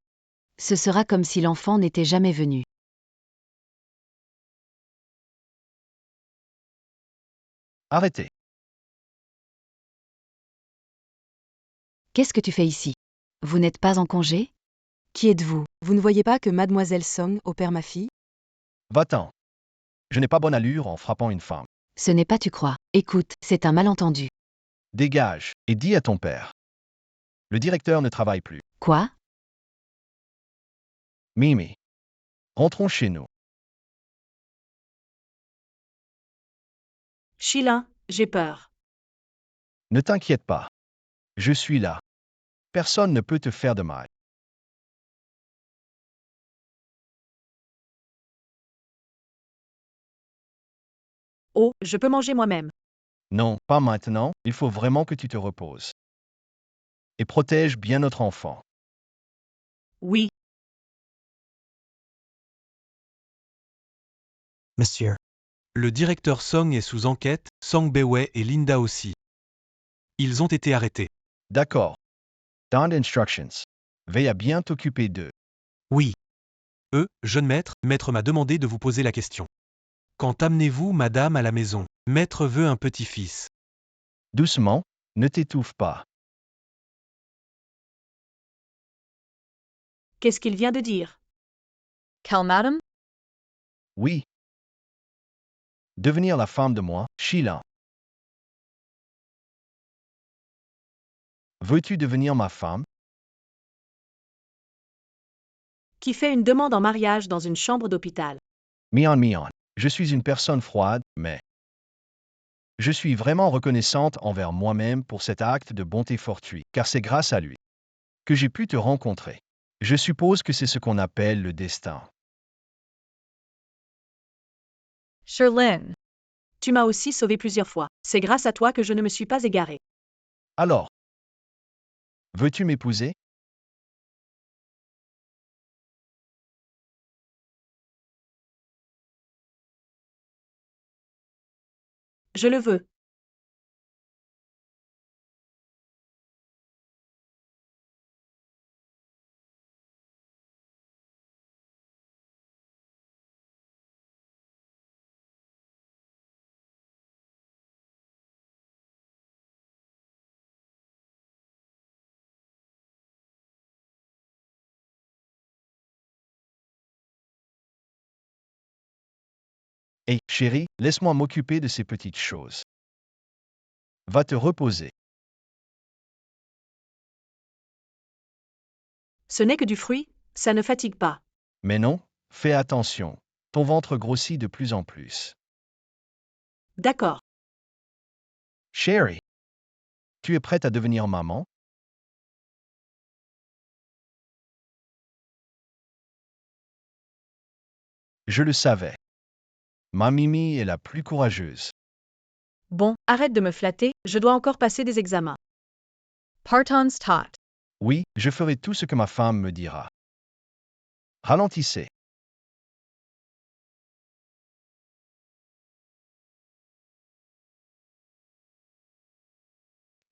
Ce sera comme si l'enfant n'était jamais venu.
Arrêtez.
Qu'est-ce que tu fais ici? Vous n'êtes pas en congé?
Qui êtes-vous? Vous ne voyez pas que Mademoiselle Song opère ma fille?
Va-t'en. Je n'ai pas bonne allure en frappant une femme.
Ce n'est pas tu crois. Écoute, c'est un malentendu.
Dégage, et dis à ton père. Le directeur ne travaille plus.
Quoi?
Mimi. Rentrons chez nous.
Sheila, j'ai peur.
Ne t'inquiète pas. Je suis là. Personne ne peut te faire de mal.
Oh, je peux manger moi-même.
Non, pas maintenant, il faut vraiment que tu te reposes. Et protège bien notre enfant.
Oui,
Monsieur.
Le directeur Song est sous enquête, Song Bewei et Linda aussi. Ils ont été arrêtés.
D'accord. Dans instructions. Veille à bien t'occuper d'eux.
Oui. Jeune maître, maître m'a demandé de vous poser la question. Quand amenez-vous madame à la maison? Maître veut un petit-fils.
Doucement, ne t'étouffe pas.
qu'est-ce qu'il vient de dire?
Quelle madame?
Oui. Devenir la femme de moi, Sheila. Veux-tu devenir ma femme?
Qui fait une demande en mariage dans une chambre d'hôpital?
Mian. Je suis une personne froide, mais je suis vraiment reconnaissante envers moi-même pour cet acte de bonté fortuit, car c'est grâce à lui que j'ai pu te rencontrer. Je suppose que c'est ce qu'on appelle le destin.
Sherlyn.
Tu m'as aussi sauvé plusieurs fois. C'est grâce à toi que je ne me suis pas égarée.
Alors, veux-tu m'épouser?
Je le veux.
Hé, chérie, laisse-moi m'occuper de ces petites choses. Va te reposer.
Ce n'est que du fruit, ça ne fatigue pas.
Mais non, fais attention. Ton ventre grossit de plus en plus.
D'accord.
Chérie, tu es prête à devenir maman? Je le savais. Ma Mimi est la plus courageuse.
Bon, arrête de me flatter, je dois encore passer des examens.
Partons tot.
Oui, je ferai tout ce que ma femme me dira. Ralentissez.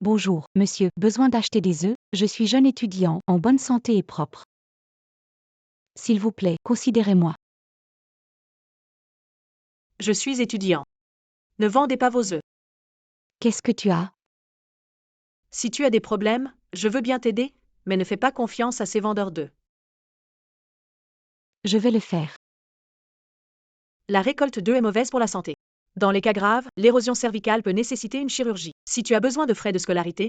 Bonjour, monsieur. Besoin d'acheter des œufs? Je suis jeune étudiant, en bonne santé et propre. S'il vous plaît, considérez-moi.
Je suis étudiant. Ne vendez pas vos œufs.
Qu'est-ce que tu as?
Si tu as des problèmes, je veux bien t'aider, mais ne fais pas confiance à ces vendeurs d'œufs.
Je vais le faire.
La récolte d'œufs est mauvaise pour la santé. Dans les cas graves, l'érosion cervicale peut nécessiter une chirurgie. Si tu as besoin de frais de scolarité,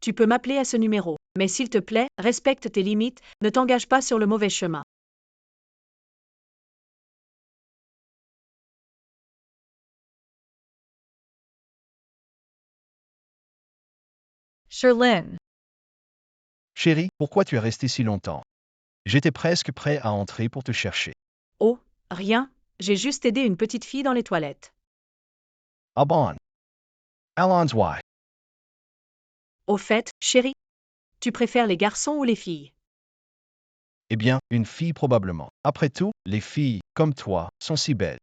tu peux m'appeler à ce numéro. Mais s'il te plaît, respecte tes limites, ne t'engage pas sur le mauvais chemin.
Sherlyn.
Chérie, pourquoi tu es restée si longtemps? J'étais presque prêt à entrer pour te chercher.
Oh, rien, j'ai juste aidé une petite fille dans les toilettes.
Ah bon? Allons why?
Au fait, chérie, tu préfères les garçons ou les filles?
Eh bien, une fille probablement. Après tout, les filles, comme toi, sont si belles.